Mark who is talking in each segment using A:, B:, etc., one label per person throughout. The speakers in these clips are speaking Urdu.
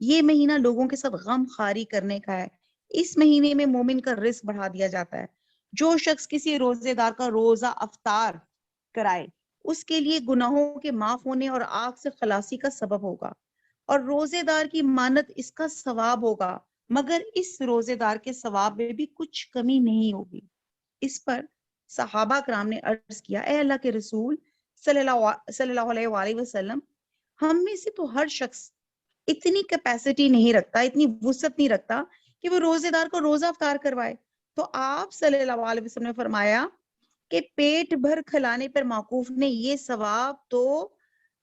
A: یہ مہینہ لوگوں کے ساتھ غم خاری کرنے کا ہے. اس مہینے میں مومن کا رزق بڑھا دیا جاتا ہے. جو شخص کسی روزے دار کا روزہ افطار کرائے اس کے لیے گناہوں کے معاف ہونے اور آگ سے خلاصی کا سبب ہوگا، اور روزے دار کی مانت اس کا ثواب ہوگا، مگر اس روزے دار کے ثواب میں بھی کچھ کمی نہیں ہوگی. اس پر صحابہ کرام نے عرض کیا، اے اللہ کے رسول صلی اللہ علیہ وآلہ وسلم، ہم میں سے تو ہر شخص اتنی کیپیسٹی نہیں رکھتا، اتنی وسعت نہیں رکھتا کہ وہ روزے دار کو روزہ افطار کروائے. تو آپ صلی اللہ علیہ وسلم نے فرمایا کہ پیٹ بھر کھلانے پر موقوف نے یہ ثواب تو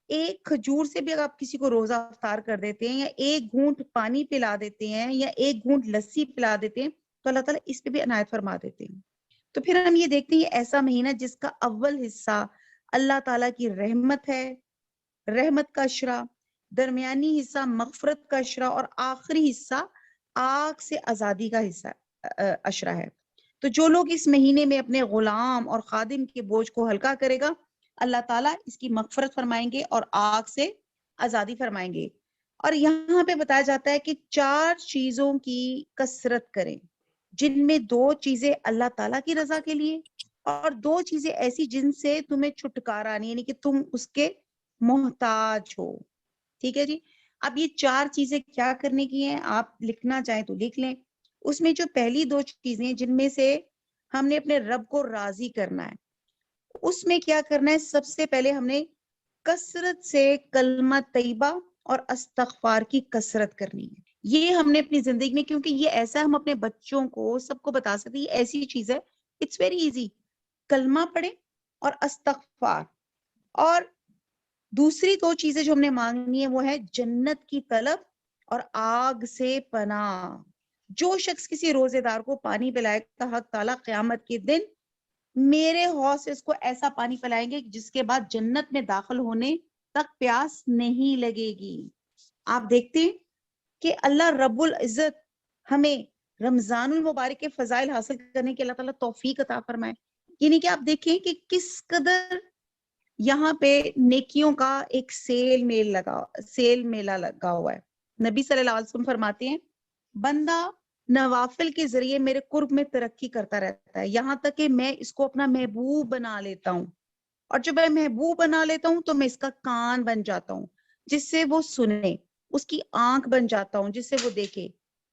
A: ایک کھجور سے بھی اگر آپ کسی کو روزہ افطار کر دیتے ہیں، یا ایک گھونٹ پانی پلا دیتے ہیں، یا ایک گھونٹ لسی پلا دیتے ہیں، تو اللہ تعالیٰ اس پہ بھی عنایت فرما دیتے ہیں. تو پھر ہم یہ دیکھتے ہیں ایسا مہینہ جس کا اول حصہ اللہ تعالیٰ کی رحمت ہے، رحمت کا اشرا، درمیانی حصہ مغفرت کا اشرا، اور آخری حصہ آگ سے آزادی کا حصہ اشرا ہے. تو جو لوگ اس مہینے میں اپنے غلام اور خادم کے بوجھ کو ہلکا کرے گا، اللہ تعالیٰ اس کی مغفرت فرمائیں گے اور آگ سے آزادی فرمائیں گے. اور یہاں پہ بتایا جاتا ہے کہ 4 چیزوں کی کثرت کریں، جن میں 2 چیزیں اللہ تعالیٰ کی رضا کے لیے، اور 2 چیزیں ایسی جن سے تمہیں چھٹکارا نہیں، یعنی کہ تم اس کے محتاج ہو. ٹھیک ہے جی. اب یہ 4 چیزیں کیا کرنے کی ہیں، آپ لکھنا چاہیں تو لکھ لیں. اس میں جو پہلی 2 چیزیں جن میں سے ہم نے اپنے رب کو راضی کرنا ہے، اس میں کیا کرنا ہے، سب سے پہلے ہم نے کثرت سے کلمہ طیبہ اور استغفار کی کثرت کرنی ہے. یہ ہم نے اپنی زندگی میں، کیونکہ یہ ایسا ہم اپنے بچوں کو سب کو بتا سکتے ہیں، یہ ایسی چیز ہے، اٹس ویری ایزی. کلمہ پڑھیں اور استغفار. اور دوسری 2 چیزیں جو ہم نے مانگنی ہے وہ ہے جنت کی طلب اور آگ سے پناہ. جو شخص کسی روزے دار کو پانی پلائے گا، حق تعالیٰ قیامت کے دن میرے حوض سے اس کو ایسا پانی پلائیں گے جس کے بعد جنت میں داخل ہونے تک پیاس نہیں لگے گی. آپ دیکھتے ہیں کہ اللہ رب العزت ہمیں رمضان المبارک کے فضائل حاصل کرنے کی اللہ تعالیٰ توفیق عطا فرمائے. یعنی کہ آپ دیکھیں کہ کس قدر یہاں پہ نیکیوں کا ایک سیل میلہ لگا ہوا ہے. نبی صلی اللہ علیہ وسلم فرماتے ہیں، بندہ نوافل کے ذریعے میرے قرب میں ترقی کرتا رہتا ہے، یہاں تک کہ میں اس کو اپنا محبوب بنا لیتا ہوں. اور جب میں محبوب بنا لیتا ہوں تو میں اس کا کان بن جاتا ہوں جس سے وہ سنے، اس کی آنکھ بن جاتا ہوں جس سے وہ دیکھے،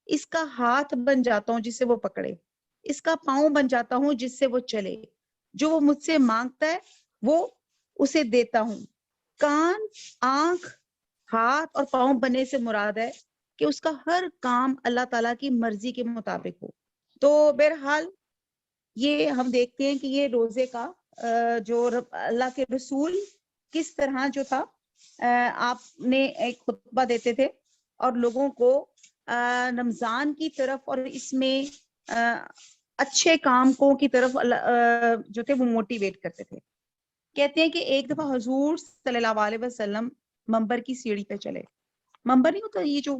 A: اس کا ہاتھ بن جاتا ہوں جس سے وہ پکڑے، اس کا پاؤں بن جاتا ہوں جس سے وہ چلے. جو وہ مجھ سے مانگتا ہے وہ اسے دیتا ہوں. کان، آنکھ، ہاتھ اور پاؤں بننے سے مراد ہے کہ اس کا ہر کام اللہ تعالیٰ کی مرضی کے مطابق ہو. تو بہرحال یہ ہم دیکھتے ہیں کہ یہ روزے کا جو اللہ کے رسول کس طرح جو تھا، آپ نے ایک خطبہ دیتے تھے اور لوگوں کو رمضان کی طرف اور اس میں اچھے کام کو کی طرف جو تھے وہ موٹیویٹ کرتے تھے. کہتے ہیں کہ ایک دفعہ حضور صلی اللہ علیہ وسلم منبر کی سیڑھی پہ چلے. منبر نہیں ہوتا یہ جو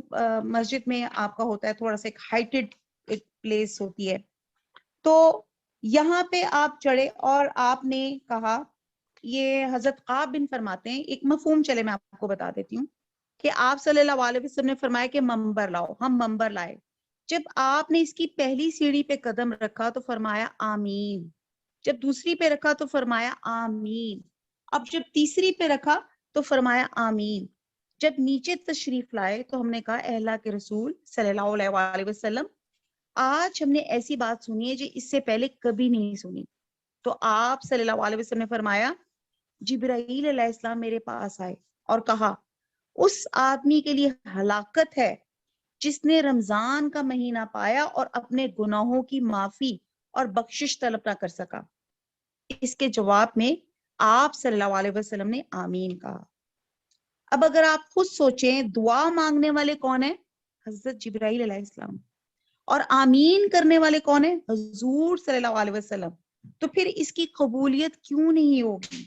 A: مسجد میں آپ کا ہوتا ہے، تھوڑا سا ایک ہائٹڈ ایک پلیس ہوتی ہے. تو یہاں پہ آپ چڑھے اور آپ نے کہا، یہ حضرت قعب بن فرماتے ہیں، ایک مفہوم چلے میں آپ کو بتا دیتی ہوں کہ آپ صلی اللہ علیہ وسلم نے فرمایا کہ منبر لاؤ. ہم منبر لائے. جب آپ نے اس کی پہلی سیڑھی پہ قدم رکھا تو فرمایا آمین. جب دوسری پہ رکھا تو فرمایا آمین. اب جب تیسری پہ رکھا تو فرمایا آمین. جب نیچے تشریف لائے تو ہم نے کہا، اے اللہ کے رسول صلی اللہ علیہ وآلہ وسلم، آج ہم نے ایسی بات سنی ہے جو اس سے پہلے کبھی نہیں سنی. تو آپ صلی اللہ علیہ وسلم نے فرمایا، جبرائیل علیہ السلام میرے پاس آئے اور کہا، اس آدمی کے لیے ہلاکت ہے جس نے رمضان کا مہینہ پایا اور اپنے گناہوں کی معافی اور بخشش طلب نہ کر سکا. اس کے جواب میں آپ صلی اللہ علیہ وسلم نے آمین کہا. اب اگر آپ خود سوچیں، دعا مانگنے والے کون ہیں؟ حضرت جبرائیل علیہ السلام. اور آمین کرنے والے کون ہیں؟ حضور صلی اللہ علیہ وسلم. تو پھر اس کی قبولیت کیوں نہیں ہوگی؟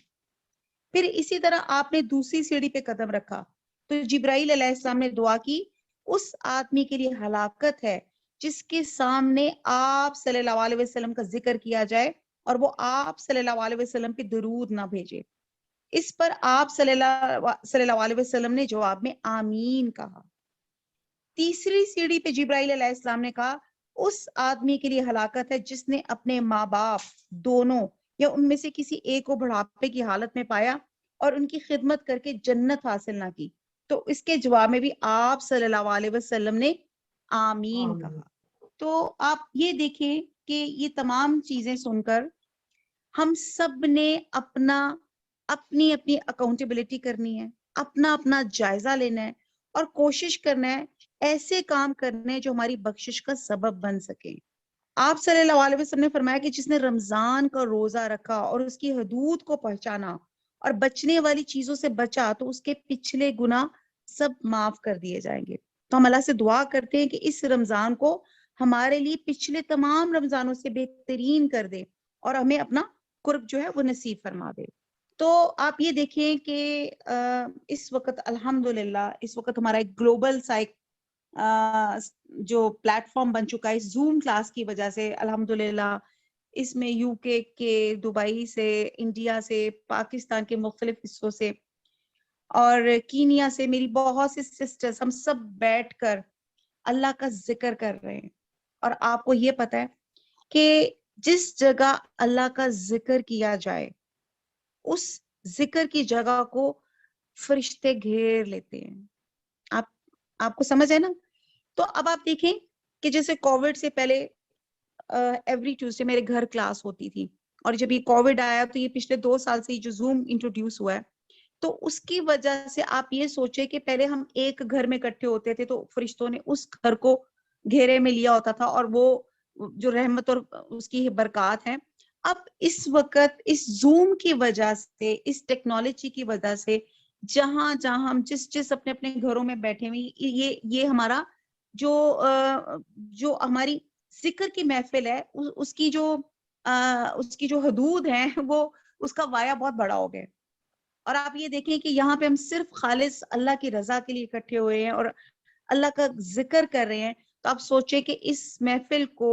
A: پھر اسی طرح آپ نے دوسری سیڑھی پہ قدم رکھا تو جبرائیل علیہ السلام نے دعا کی، اس آدمی کے لیے ہلاکت ہے جس کے سامنے آپ صلی اللہ علیہ وسلم کا ذکر کیا جائے اور وہ آپ صلی اللہ علیہ وسلم پہ درود نہ بھیجے. اس پر آپ صلی اللہ علیہ وسلم نے جواب میں آمین کہا. تیسری سیڑھی پہ جبرائیل علیہ السلام نے کہا اس آدمی کے لیے ہلاکت ہے جس نے اپنے ماں باپ دونوں یا ان میں سے کسی ایک کو بڑھاپے کی حالت میں پایا اور ان کی خدمت کر کے جنت حاصل نہ کی. تو اس کے جواب میں بھی آپ صلی اللہ علیہ وسلم نے آمین کہا. تو آپ یہ دیکھیں کہ یہ تمام چیزیں سن کر ہم سب نے اپنی اکاؤنٹیبلٹی کرنی ہے, اپنا جائزہ لینا ہے اور کوشش کرنا ہے ایسے کام کرنے جو ہماری بخشش کا سبب بن سکے. آپ صلی اللہ علیہ وسلم نے فرمایا کہ جس نے رمضان کا روزہ رکھا اور اس کی حدود کو پہچانا اور بچنے والی چیزوں سے بچا تو اس کے پچھلے گناہ سب معاف کر دیے جائیں گے. تو ہم اللہ سے دعا کرتے ہیں کہ اس رمضان کو ہمارے لیے پچھلے تمام رمضانوں سے بہترین کر دے اور ہمیں اپنا قرب جو ہے وہ نصیب فرما دے. تو آپ یہ دیکھیں کہ اس وقت الحمدللہ اس وقت ہمارا ایک گلوبل سائیک جو پلیٹ فارم بن چکا ہے زوم کلاس کی وجہ سے, الحمدللہ اس میں یو کے دبئی سے, انڈیا سے, پاکستان کے مختلف حصوں سے اور کینیا سے میری بہت سی سسٹرز, ہم سب بیٹھ کر اللہ کا ذکر کر رہے ہیں. اور آپ کو یہ پتا ہے کہ جس جگہ اللہ کا ذکر کیا جائے اس ذکر کی جگہ کو فرشتے گھیر لیتے ہیں. آپ کو سمجھ ہے نا. تو اب آپ دیکھیں کہ جیسے کووڈ سے پہلے ایوری ٹیوزڈے میرے گھر کلاس ہوتی تھی, اور جب یہ کووڈ آیا تو یہ پچھلے 2 سال سے جو زوم انٹروڈیوس ہوا ہے تو اس کی وجہ سے آپ یہ سوچے کہ پہلے ہم ایک گھر میں اکٹھے ہوتے تھے تو فرشتوں نے اس گھر کو گھیرے میں لیا ہوتا تھا, اور وہ جو رحمت اور اس کی برکات ہیں اب اس وقت اس زوم کی وجہ سے, اس ٹیکنالوجی کی وجہ سے جہاں ہم جس اپنے گھروں میں بیٹھے ہوئے, یہ ہمارا جو ہماری ذکر کی محفل ہے اس کی جو حدود ہیں وہ اس کا وایہ بہت بڑا ہو گیا. اور آپ یہ دیکھیں کہ یہاں پہ ہم صرف خالص اللہ کی رضا کے لیے اکٹھے ہوئے ہیں اور اللہ کا ذکر کر رہے ہیں. تو آپ سوچیں کہ اس محفل کو,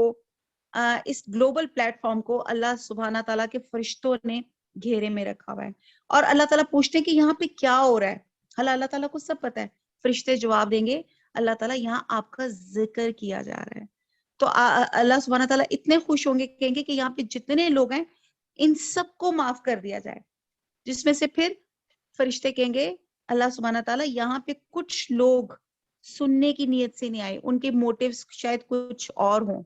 A: اس گلوبل پلیٹ فارم کو اللہ سبحانہ تعالیٰ کے فرشتوں نے گھیرے میں رکھا ہوا ہے, اور اللہ تعالیٰ پوچھتے ہیں کہ یہاں پہ کیا ہو رہا ہے. اللہ تعالیٰ کو سب پتا ہے. فرشتے جواب دیں گے اللہ تعالیٰ یہاں آپ کا ذکر کیا جا رہا ہے. تو اللہ سبحانہ تعالیٰ اتنے خوش ہوں گے, کہیں گے کہ یہاں پہ جتنے لوگ ہیں ان سب کو معاف کر دیا جائے, جس میں سے پھر فرشتے کہیں گے اللہ سبحانہ تعالیٰ یہاں پہ کچھ لوگ سننے کی نیت سے نہیں آئے, ان کے موٹیوز شاید کچھ اور ہوں.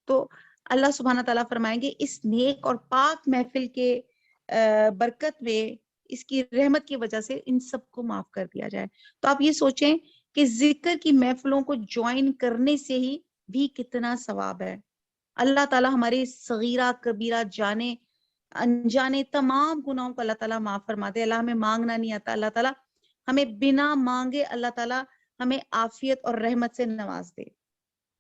A: تو اللہ سبحانہ تعالیٰ فرمائیں گے اس نیک اور پاک محفل کے برکت میں, اس کی رحمت کی وجہ سے ان سب کو معاف کر دیا جائے. تو آپ یہ سوچیں کہ ذکر کی محفلوں کو جوائن کرنے سے ہی بھی کتنا ثواب ہے. اللہ تعالیٰ ہمارے صغیرہ کبیرہ جانے انجانے تمام گناہوں کو اللہ تعالیٰ معاف فرما دے. اللہ ہمیں مانگنا نہیں آتا, اللہ تعالیٰ ہمیں بنا مانگے اللہ تعالیٰ ہمیں عافیت اور رحمت سے نواز دے.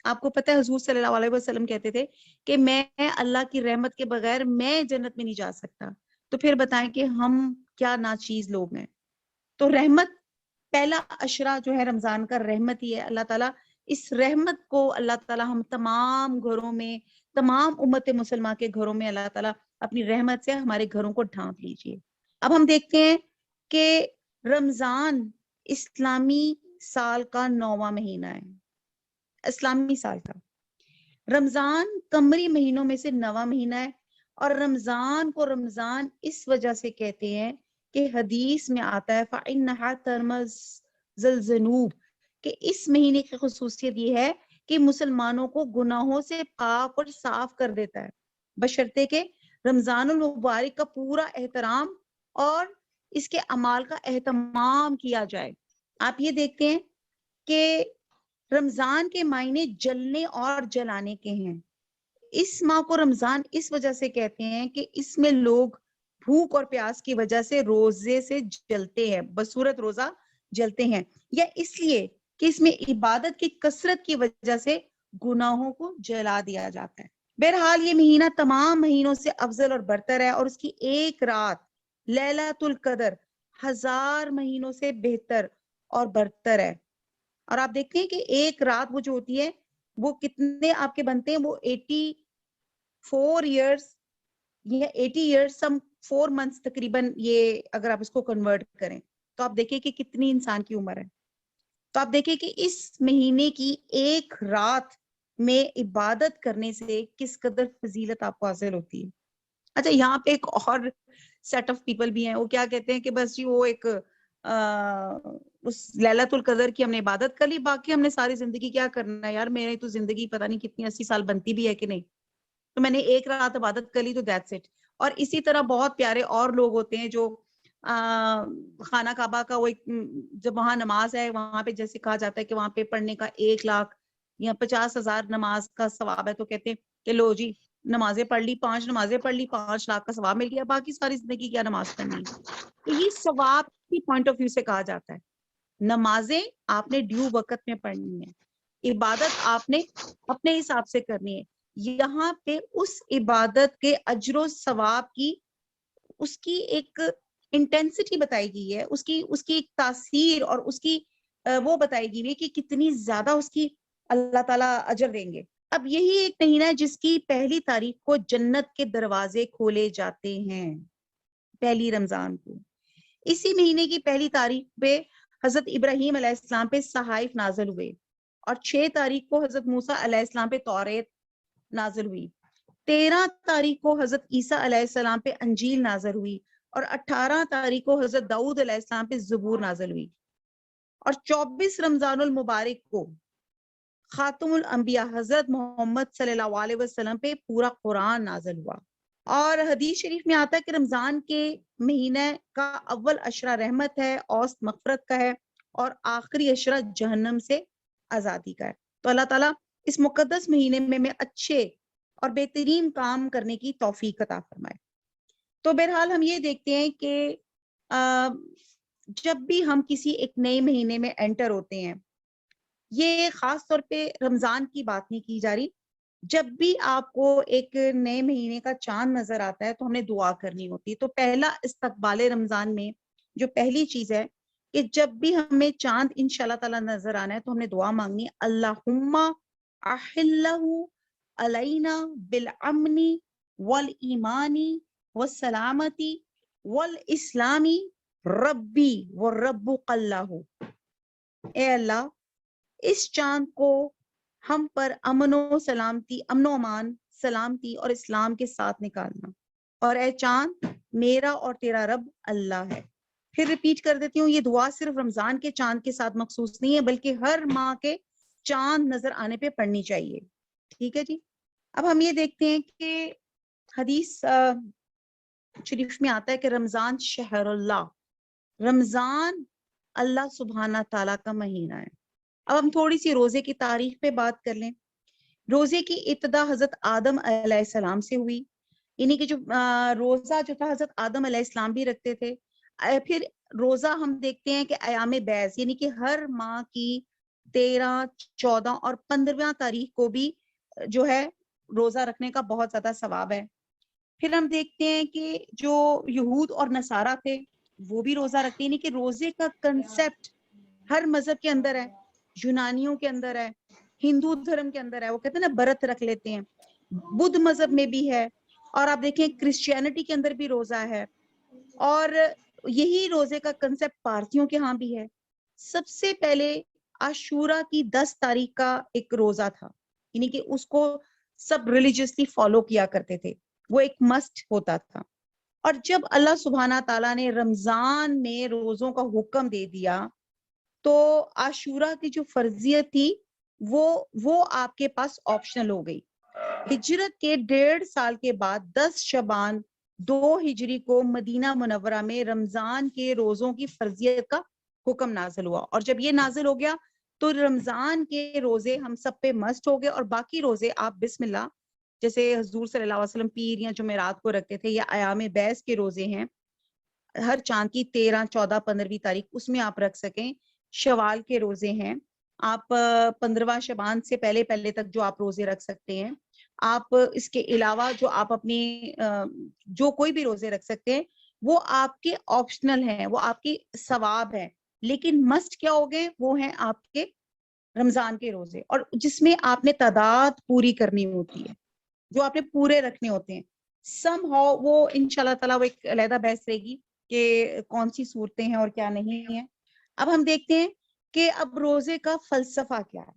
A: آپ کو پتہ ہے حضور صلی اللہ علیہ وسلم کہتے تھے کہ میں اللہ کی رحمت کے بغیر میں جنت میں نہیں جا سکتا. تو پھر بتائیں کہ ہم کیا ناچیز لوگ ہیں. تو رحمت پہلا عشرہ جو ہے رمضان کا رحمت ہی ہے. اللہ تعالیٰ اس رحمت کو اللہ تعالیٰ ہم تمام گھروں میں, تمام امت مسلمہ کے گھروں میں اللہ تعالیٰ اپنی رحمت سے ہمارے گھروں کو ڈھانپ لیجئے. اب ہم دیکھتے ہیں کہ رمضان اسلامی سال کا 9واں مہینہ ہے. اسلامی سال کا رمضان قمری مہینوں میں سے 9واں مہینہ ہے, اور رمضان کو رمضان اس وجہ سے کہتے ہیں کہ حدیث میں آتا ہے فَإِنَّهَا تَرْمَزُ الذُّنُوبَ, کہ اس مہینے کی خصوصیت یہ ہے کہ مسلمانوں کو گناہوں سے پاک اور صاف کر دیتا ہے, بشرطے کہ رمضان المبارک کا پورا احترام اور اس کے اعمال کا اہتمام کیا جائے. آپ یہ دیکھتے ہیں کہ رمضان کے معنی جلنے اور جلانے کے ہیں. اس ماہ کو رمضان اس وجہ سے کہتے ہیں کہ اس میں لوگ بھوک اور پیاس کی وجہ سے روزے سے جلتے ہیں, بصورت روزہ جلتے ہیں, یا اس لیے کہ اس میں عبادت کی کثرت کی وجہ سے گناہوں کو جلا دیا جاتا ہے. بہرحال یہ مہینہ تمام مہینوں سے افضل اور برتر ہے, اور اس کی ایک رات لیلۃ القدر 1000 مہینوں سے بہتر اور برتر ہے. اور آپ دیکھتے ہیں کہ ایک رات وہ جو ہوتی ہے وہ کتنے آپ کے بنتے ہیں, وہ 84 ایئرس یا 80 ایئرس سم 4 منتھس تقریباً, یہ اگر آپ اس کو کنورٹ کریں تو آپ دیکھیں کہ کتنی انسان کی عمر ہے. تو آپ دیکھیں کہ اس مہینے کی ایک رات میں عبادت کرنے سے کس قدر فضیلت آپ کو حاصل ہوتی ہے. اچھا یہاں پہ ایک اور سیٹ آف پیپل بھی ہیں, وہ کیا کہتے ہیں کہ بس جی وہ ایک اس لیلۃ القدر کی ہم نے عبادت کر لی, باقی ہم نے ساری زندگی کیا کرنا ہے یار, میری تو زندگی پتہ نہیں کتنی 80 سال بنتی بھی ہے کہ نہیں, تو میں نے ایک رات عبادت کر لی تو دیٹس اٹ. اور اسی طرح بہت پیارے اور لوگ ہوتے ہیں جو خانہ کعبہ کا وہ ایک جب وہاں نماز ہے وہاں پہ جیسے کہا جاتا ہے کہ وہاں پہ پڑھنے کا 1 لاکھ یا 50,000 نماز کا ثواب ہے, تو کہتے ہیں کہ لو جی نمازیں پڑھ لی, 5 نمازیں پڑھ لی, 5 لاکھ کا ثواب مل گیا, باقی ساری زندگی کیا نماز پڑھنی ہے. تو یہ ثواب کی پوائنٹ آف ویو سے کہا جاتا ہے. نمازیں آپ نے ڈیو وقت میں پڑھنی ہے, عبادت آپ نے اپنے حساب سے کرنی ہے. یہاں پہ اس عبادت کے اجر و ثواب کی اس کی ایک انٹینسٹی بتائی گئی ہے, اس کی ایک تاثیر اور اس کی وہ بتائی گئی ہے کہ کتنی زیادہ اس کی اللہ تعالیٰ اجر دیں گے. اب یہی ایک مہینہ ہے جس کی پہلی تاریخ کو جنت کے دروازے کھولے جاتے ہیں, پہلی رمضان کو. اسی مہینے کی پہلی تاریخ پہ حضرت ابراہیم علیہ السلام پہ صحائف نازل ہوئے, اور 6 تاریخ کو حضرت موسیٰ علیہ السلام پہ توریت نازل ہوئی. 13 تاریخ کو حضرت عیسیٰ علیہ السلام پہ انجیل نازل ہوئی, اور 18 تاریخ کو حضرت داؤد علیہ السلام پہ زبور نازل ہوئی. اور 24 رمضان المبارک کو خاتم الانبیاء حضرت محمد صلی اللہ علیہ وسلم پہ پورا قرآن نازل ہوا. اور حدیث شریف میں آتا ہے کہ رمضان کے مہینے کا اول عشرہ رحمت ہے, اوسط مغفرت کا ہے, اور آخری عشرہ جہنم سے آزادی کا ہے. تو اللہ تعالیٰ اس مقدس مہینے میں اچھے اور بہترین کام کرنے کی توفیق عطا فرمائے. تو بہرحال ہم یہ دیکھتے ہیں کہ جب بھی ہم کسی ایک نئے مہینے میں انٹر ہوتے ہیں, یہ خاص طور پہ رمضان کی بات نہیں کی جا رہی, جب بھی آپ کو ایک نئے مہینے کا چاند نظر آتا ہے تو ہم نے دعا کرنی ہوتی ہے. تو پہلا استقبال رمضان میں جو پہلی چیز ہے کہ جب بھی ہمیں چاند انشاءاللہ تعالی نظر آنا ہے تو ہم نے دعا مانگنی, اللہم احلہ علینا بالامنی والایمانی والسلامتی والاسلامی ربی وربک اللہ. اے اللہ اس چاند کو ہم پر امن و سلامتی, امن و امان, سلامتی اور اسلام کے ساتھ نکالنا, اور اے چاند میرا اور تیرا رب اللہ ہے. پھر ریپیٹ کر دیتی ہوں, یہ دعا صرف رمضان کے چاند کے ساتھ مخصوص نہیں ہے بلکہ ہر ماہ کے چاند نظر آنے پہ پڑھنی چاہیے. ٹھیک ہے جی. اب ہم یہ دیکھتے ہیں کہ حدیث شریف میں آتا ہے کہ رمضان شہر اللہ, رمضان اللہ سبحانہ تعالیٰ کا مہینہ ہے. اب ہم تھوڑی سی روزے کی تاریخ پہ بات کر لیں. روزے کی ابتدا حضرت آدم علیہ السلام سے ہوئی, یعنی کہ جو روزہ جو تھا حضرت آدم علیہ السلام بھی رکھتے تھے. پھر روزہ ہم دیکھتے ہیں کہ ایام بیض یعنی کہ ہر ماہ کی 13, 14 اور 15 تاریخ کو بھی جو ہے روزہ رکھنے کا بہت زیادہ ثواب ہے. پھر ہم دیکھتے ہیں کہ جو یہود اور نصارہ تھے وہ بھی روزہ رکھتے ہیں, یعنی کہ روزے کا کنسپٹ ہر مذہب کے اندر ہے, یونانیوں کے اندر ہے, ہندو دھرم کے اندر ہے, وہ کہتے ہیں نا برت رکھ لیتے ہیں, بدھ مذہب میں بھی ہے, اور آپ دیکھیں کرسچینٹی کے اندر بھی روزہ ہے, اور یہی روزے کا کنسپٹ پارسیوں کے ہاں بھی ہے. سب سے پہلے عاشورہ کی 10 تاریخ کا ایک روزہ تھا, یعنی کہ اس کو سب ریلیجیسلی فالو کیا کرتے تھے, وہ ایک مسٹ ہوتا تھا. اور جب اللہ سبحانہ تعالیٰ نے رمضان میں روزوں کا حکم دے دیا تو عاشورہ کی جو فرضیت تھی وہ آپ کے پاس آپشنل ہو گئی. ہجرت کے 1.5 سال کے بعد 10 شعبان 2 ہجری کو مدینہ منورہ میں رمضان کے روزوں کی فرضیت کا حکم نازل ہوا, اور جب یہ نازل ہو گیا تو رمضان کے روزے ہم سب پہ مسٹ ہو گئے, اور باقی روزے آپ بسم اللہ جیسے حضور صلی اللہ علیہ وسلم پیر یا جمعرات کو رکھتے تھے, یا ایام بیض کے روزے ہیں ہر چاند کی 13, 14, 15 تاریخ, اس میں آپ رکھ سکیں. شوال کے روزے ہیں, آپ 15 شعبان سے پہلے تک جو آپ روزے رکھ سکتے ہیں. آپ اس کے علاوہ جو آپ اپنی جو کوئی بھی روزے رکھ سکتے ہیں وہ آپ کے آپشنل ہیں, وہ آپ کی ثواب ہے, لیکن مسٹ کیا ہو گئے, وہ ہیں آپ کے رمضان کے روزے, اور جس میں آپ نے تعداد پوری کرنی ہوتی ہے, جو آپ نے پورے رکھنے ہوتے ہیں. سم ہاؤ وہ انشاءاللہ تعالیٰ وہ ایک علیحدہ بحث رہے گی کہ کون سی صورتیں ہیں اور کیا نہیں ہیں. اب ہم دیکھتے ہیں کہ اب روزے کا فلسفہ کیا ہے.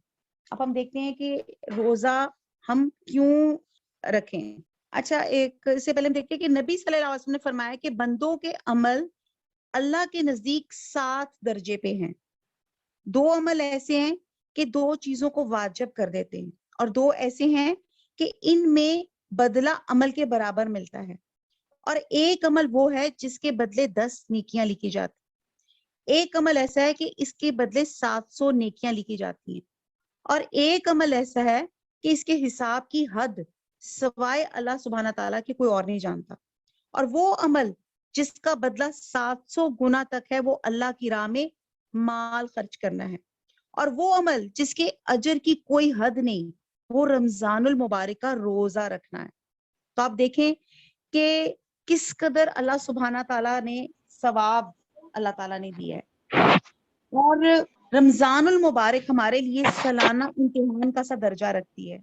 A: اب ہم دیکھتے ہیں کہ روزہ ہم کیوں رکھیں. اچھا، ایک اس سے پہلے ہم دیکھتے ہیں کہ نبی صلی اللہ علیہ وسلم نے فرمایا کہ بندوں کے عمل اللہ کے نزدیک 7 درجے پہ ہیں. 2 عمل ایسے ہیں کہ 2 چیزوں کو واجب کر دیتے ہیں، اور 2 ایسے ہیں کہ ان میں بدلہ عمل کے برابر ملتا ہے، اور ایک عمل وہ ہے جس کے بدلے 10 نیکیاں لکھی جاتی. ایک عمل ایسا ہے کہ اس کے بدلے 700 نیکیاں لکھی جاتی ہیں، اور ایک عمل ایسا ہے کہ اس کے حساب کی حد سوائے اللہ سبحانہ تعالیٰ کے کوئی اور نہیں جانتا. اور وہ عمل جس کا بدلہ 700 گنا تک ہے وہ اللہ کی راہ میں مال خرچ کرنا ہے. اور وہ عمل جس کے اجر کی کوئی حد نہیں، وہ رمضان المبارک کا روزہ رکھنا ہے. تو آپ دیکھیں کہ کس قدر اللہ سبحانہ تعالیٰ نے ثواب اللہ تعالیٰ نے دیا ہے. اور رمضان المبارک ہمارے لیے سالانہ امتحان کا سا درجہ رکھتی ہے.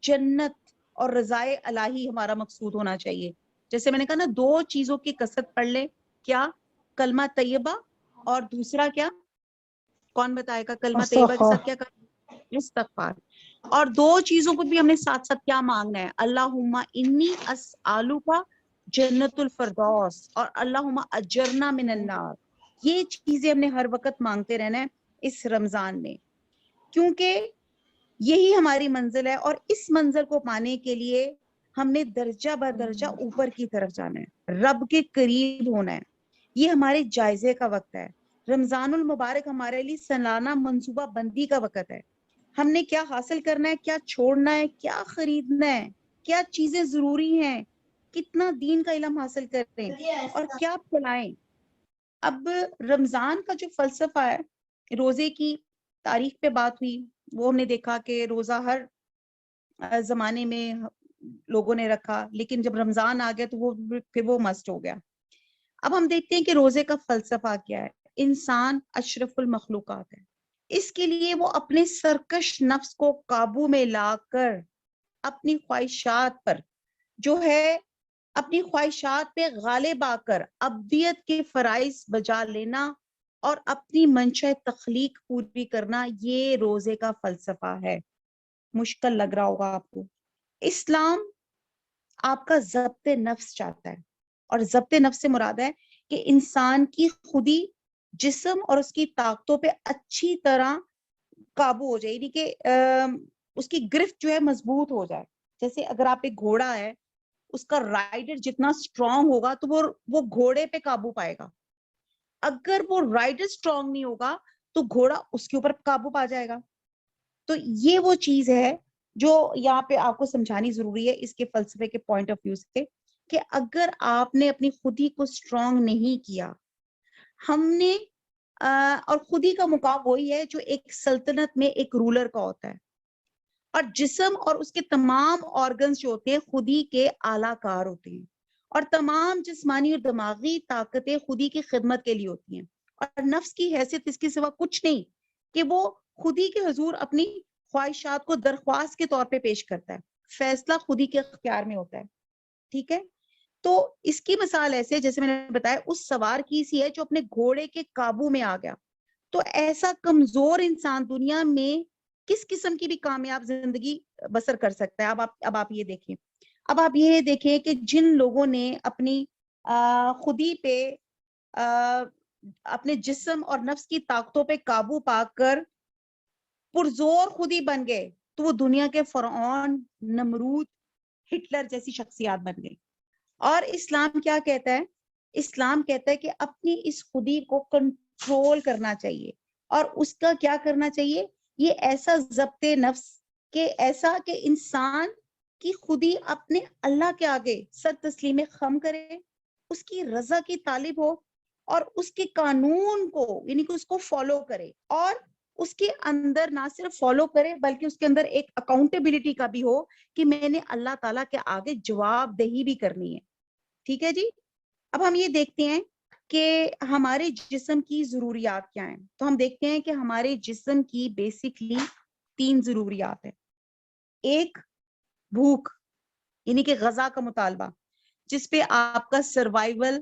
A: جنت اور رضائے الہی ہمارا مقصود ہونا چاہیے. جیسے میں نے کہا نا، 2 چیزوں کی کثرت پڑھ لیں. کیا؟ کلمہ طیبہ، اور دوسرا کیا؟ کون بتائے گا؟ کلمہ طیبہ کے ساتھ کیا کرنا؟ استغفار. اور 2 چیزوں کو بھی ہم نے ساتھ ساتھ کیا مانگنا ہے؟ اللہم انی اسالک جنت الفردوس اور اللہم اجرنا من النار. یہ چیزیں ہم نے ہر وقت مانگتے رہنا ہے اس رمضان میں، کیونکہ یہی ہماری منزل ہے. اور اس منزل کو پانے کے لیے ہم نے درجہ بدرجہ اوپر کی طرف جانا ہے، رب کے قریب ہونا ہے. یہ ہمارے جائزے کا وقت ہے. رمضان المبارک ہمارے لیے سالانہ منصوبہ بندی کا وقت ہے. ہم نے کیا حاصل کرنا ہے، کیا چھوڑنا ہے، کیا خریدنا ہے، کیا چیزیں ضروری ہیں، کتنا دین کا علم حاصل کریں اور کیا پھیلائیں. اب رمضان کا جو فلسفہ ہے، روزے کی تاریخ پہ بات ہوئی، وہ ہم نے دیکھا کہ روزہ ہر زمانے میں لوگوں نے رکھا، لیکن جب رمضان آ گیا تو پھر وہ مسٹ ہو گیا. اب ہم دیکھتے ہیں کہ روزے کا فلسفہ کیا ہے. انسان اشرف المخلوقات ہے. اس کے لیے وہ اپنے سرکش نفس کو قابو میں لا کر اپنی خواہشات پر جو ہے، اپنی خواہشات پہ غالب آ کر ابدیت کے فرائض بجا لینا اور اپنی منشا تخلیق پوری کرنا، یہ روزے کا فلسفہ ہے. مشکل لگ رہا ہوگا آپ کو. اسلام آپ کا ضبط نفس چاہتا ہے، اور ضبط نفس سے مراد ہے کہ انسان کی خودی جسم اور اس کی طاقتوں پہ اچھی طرح قابو ہو جائے، یعنی کہ اس کی گرفت جو ہے مضبوط ہو جائے. جیسے اگر آپ ایک گھوڑا ہے، اس کا رائڈر جتنا سٹرونگ ہوگا تو وہ گھوڑے پہ قابو پائے گا. اگر وہ رائڈر سٹرونگ نہیں ہوگا تو گھوڑا اس کے اوپر قابو پا جائے گا. تو یہ وہ چیز ہے جو یہاں پہ آپ کو سمجھانی ضروری ہے اس کے فلسفے کے پوائنٹ آف ویو سے، کہ اگر آپ نے اپنی خودی کو سٹرونگ نہیں کیا، ہم نے اور خودی کا مقام وہی ہے جو ایک سلطنت میں ایک رولر کا ہوتا ہے، اور جسم اور اس کے تمام آرگنز جو ہوتے ہیں خودی کے اعلیٰ کار ہوتے ہیں، اور تمام جسمانی اور دماغی طاقتیں خودی کی خدمت کے لیے ہوتی ہیں. اور نفس کی حیثیت اس کے سوا کچھ نہیں کہ وہ خودی کے حضور اپنی خواہشات کو درخواست کے طور پہ پیش کرتا ہے. فیصلہ خودی کے اختیار میں ہوتا ہے. ٹھیک ہے؟ تو اس کی مثال ایسے جیسے میں نے بتایا اس سوار کی سی ہے جو اپنے گھوڑے کے قابو میں آ گیا. تو ایسا کمزور انسان دنیا میں کس قسم کی بھی کامیاب زندگی بسر کر سکتا ہے. اب آپ یہ دیکھیں، اب آپ یہ دیکھیں کہ جن لوگوں نے اپنی خودی پہ اپنے جسم اور نفس کی طاقتوں پہ قابو پا کر پرزور خودی بن گئے، تو وہ دنیا کے فرعون، نمرود، ہٹلر جیسی شخصیات بن گئی. اور اسلام کیا کہتا ہے؟ اسلام کہتا ہے کہ اپنی اس خودی کو کنٹرول کرنا چاہیے. اور اس کا کیا کرنا چاہیے؟ یہ ایسا ضبط نفس کہ ایسا کہ انسان کی خودی اپنے اللہ کے آگے سر تسلیم خم کرے، اس کی رضا کی طالب ہو، اور اس کے قانون کو یعنی کہ اس کو فالو کرے، اور اس کے اندر نہ صرف فالو کرے بلکہ اس کے اندر ایک اکاؤنٹیبلٹی کا بھی ہو کہ میں نے اللہ تعالیٰ کے آگے جواب دہی بھی کرنی ہے. ٹھیک ہے جی؟ اب ہم یہ دیکھتے ہیں کہ ہمارے جسم کی ضروریات کیا ہیں. تو ہم دیکھتے ہیں کہ ہمارے جسم کی بیسکلی 3 ضروریات ہیں. ایک، بھوک، یعنی کہ غذا کا مطالبہ، جس پہ آپ کا سروائیول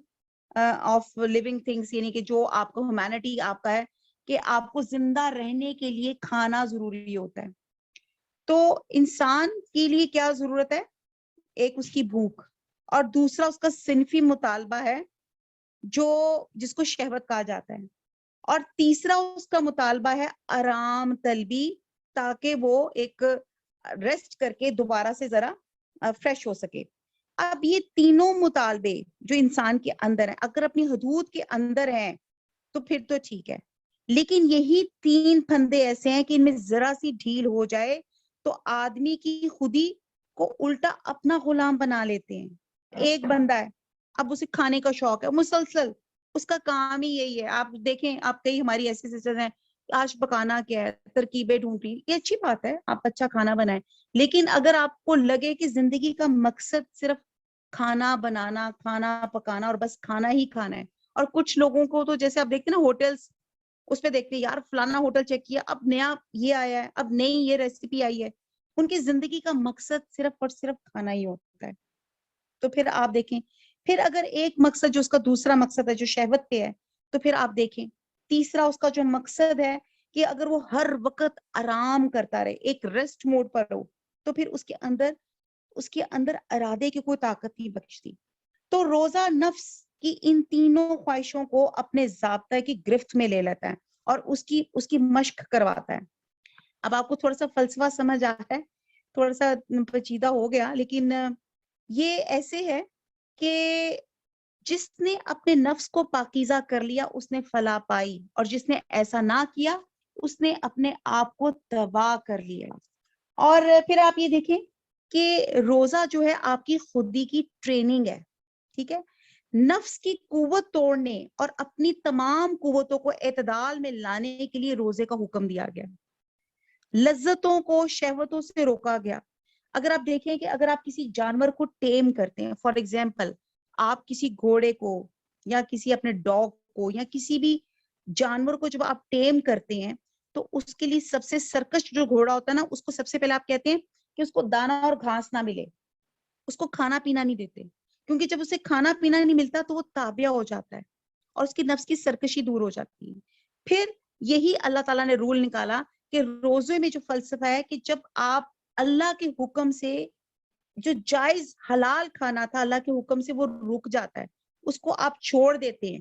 A: آف لیونگ تھنگس، یعنی کہ جو آپ کو ہیومینٹی آپ کا ہے کہ آپ کو زندہ رہنے کے لیے کھانا ضروری ہوتا ہے. تو انسان کے لیے کیا ضرورت ہے؟ ایک اس کی بھوک، اور دوسرا اس کا صنفی مطالبہ ہے جس کو شہوت کہا جاتا ہے، اور تیسرا اس کا مطالبہ ہے آرام طلبی، تاکہ وہ ایک ریسٹ کر کے دوبارہ سے ذرا فریش ہو سکے. اب یہ تینوں مطالبے جو انسان کے اندر ہیں، اگر اپنی حدود کے اندر ہیں تو پھر تو ٹھیک ہے، لیکن یہی 3 پھندے ایسے ہیں کہ ان میں ذرا سی ڈھیل ہو جائے تو آدمی کی خودی کو الٹا اپنا غلام بنا لیتے ہیں. ایک بندہ ہے، اب اسے کھانے کا شوق ہے مسلسل، اس کا کام ہی یہی ہے. آپ دیکھیں، آپ کئی ہماری ایسی سسٹرز ہیں، آج پکانا کیا ہے، ترکیبیں ڈھونڈی، یہ اچھی بات ہے، آپ اچھا کھانا بنائیں، لیکن اگر آپ کو لگے کہ زندگی کا مقصد صرف کھانا بنانا، کھانا پکانا اور بس کھانا ہی کھانا ہے، اور کچھ لوگوں کو تو جیسے آپ دیکھتے ہیں نا ہوٹلز، اس پہ دیکھتے ہیں یار فلانا ہوٹل چیک کیا، اب نیا یہ آیا ہے، اب نئی یہ ریسیپی آئی ہے. ان کی زندگی کا مقصد صرف اور صرف کھانا ہی ہوتا ہے. تو پھر آپ دیکھیں، پھر اگر ایک مقصد جو اس کا دوسرا مقصد ہے جو شہوت پہ ہے، تو پھر آپ دیکھیں تیسرا اس کا جو مقصد ہے کہ اگر وہ ہر وقت آرام کرتا رہے، ایک ریسٹ موڈ پر ہو، تو پھر اس کے اندر ارادے کی کوئی طاقت نہیں بچتی. تو روزہ نفس کی ان تینوں خواہشوں کو اپنے ضابطہ کی گرفت میں لے لیتا ہے اور اس کی مشق کرواتا ہے. اب آپ کو تھوڑا سا فلسفہ سمجھ آتا ہے، تھوڑا سا پیچیدہ ہو گیا، لیکن یہ ایسے ہے کہ جس نے اپنے نفس کو پاکیزہ کر لیا اس نے فلاح پائی، اور جس نے ایسا نہ کیا اس نے اپنے آپ کو تباہ کر لیا. اور پھر آپ یہ دیکھیں کہ روزہ جو ہے آپ کی خودی کی ٹریننگ ہے، ٹھیک ہے، نفس کی قوت توڑنے اور اپنی تمام قوتوں کو اعتدال میں لانے کے لیے روزے کا حکم دیا گیا. لذتوں کو شہوتوں سے روکا گیا. اگر آپ دیکھیں کہ اگر آپ کسی جانور کو ٹیم کرتے ہیں، فار ایگزامپل آپ کسی گھوڑے کو یا کسی اپنے ڈاگ کو یا کسی بھی جانور کو جب آپ ٹیم کرتے ہیں تو اس کے لیے سب سے سرکش جو گھوڑا ہوتا ہے نا، اس کو سب سے پہلے آپ کہتے ہیں کہ اس کو دانا اور گھاس نہ ملے، اس کو کھانا پینا نہیں دیتے، کیونکہ جب اسے کھانا پینا نہیں ملتا تو وہ تابع ہو جاتا ہے اور اس کی نفس کی سرکشی دور ہو جاتی ہے. پھر یہی اللہ تعالیٰ نے رول نکالا کہ روزے میں جو فلسفہ ہے کہ جب آپ اللہ کے حکم سے جو جائز حلال کھانا تھا اللہ کے حکم سے وہ رک جاتا ہے، اس کو آپ چھوڑ دیتے ہیں،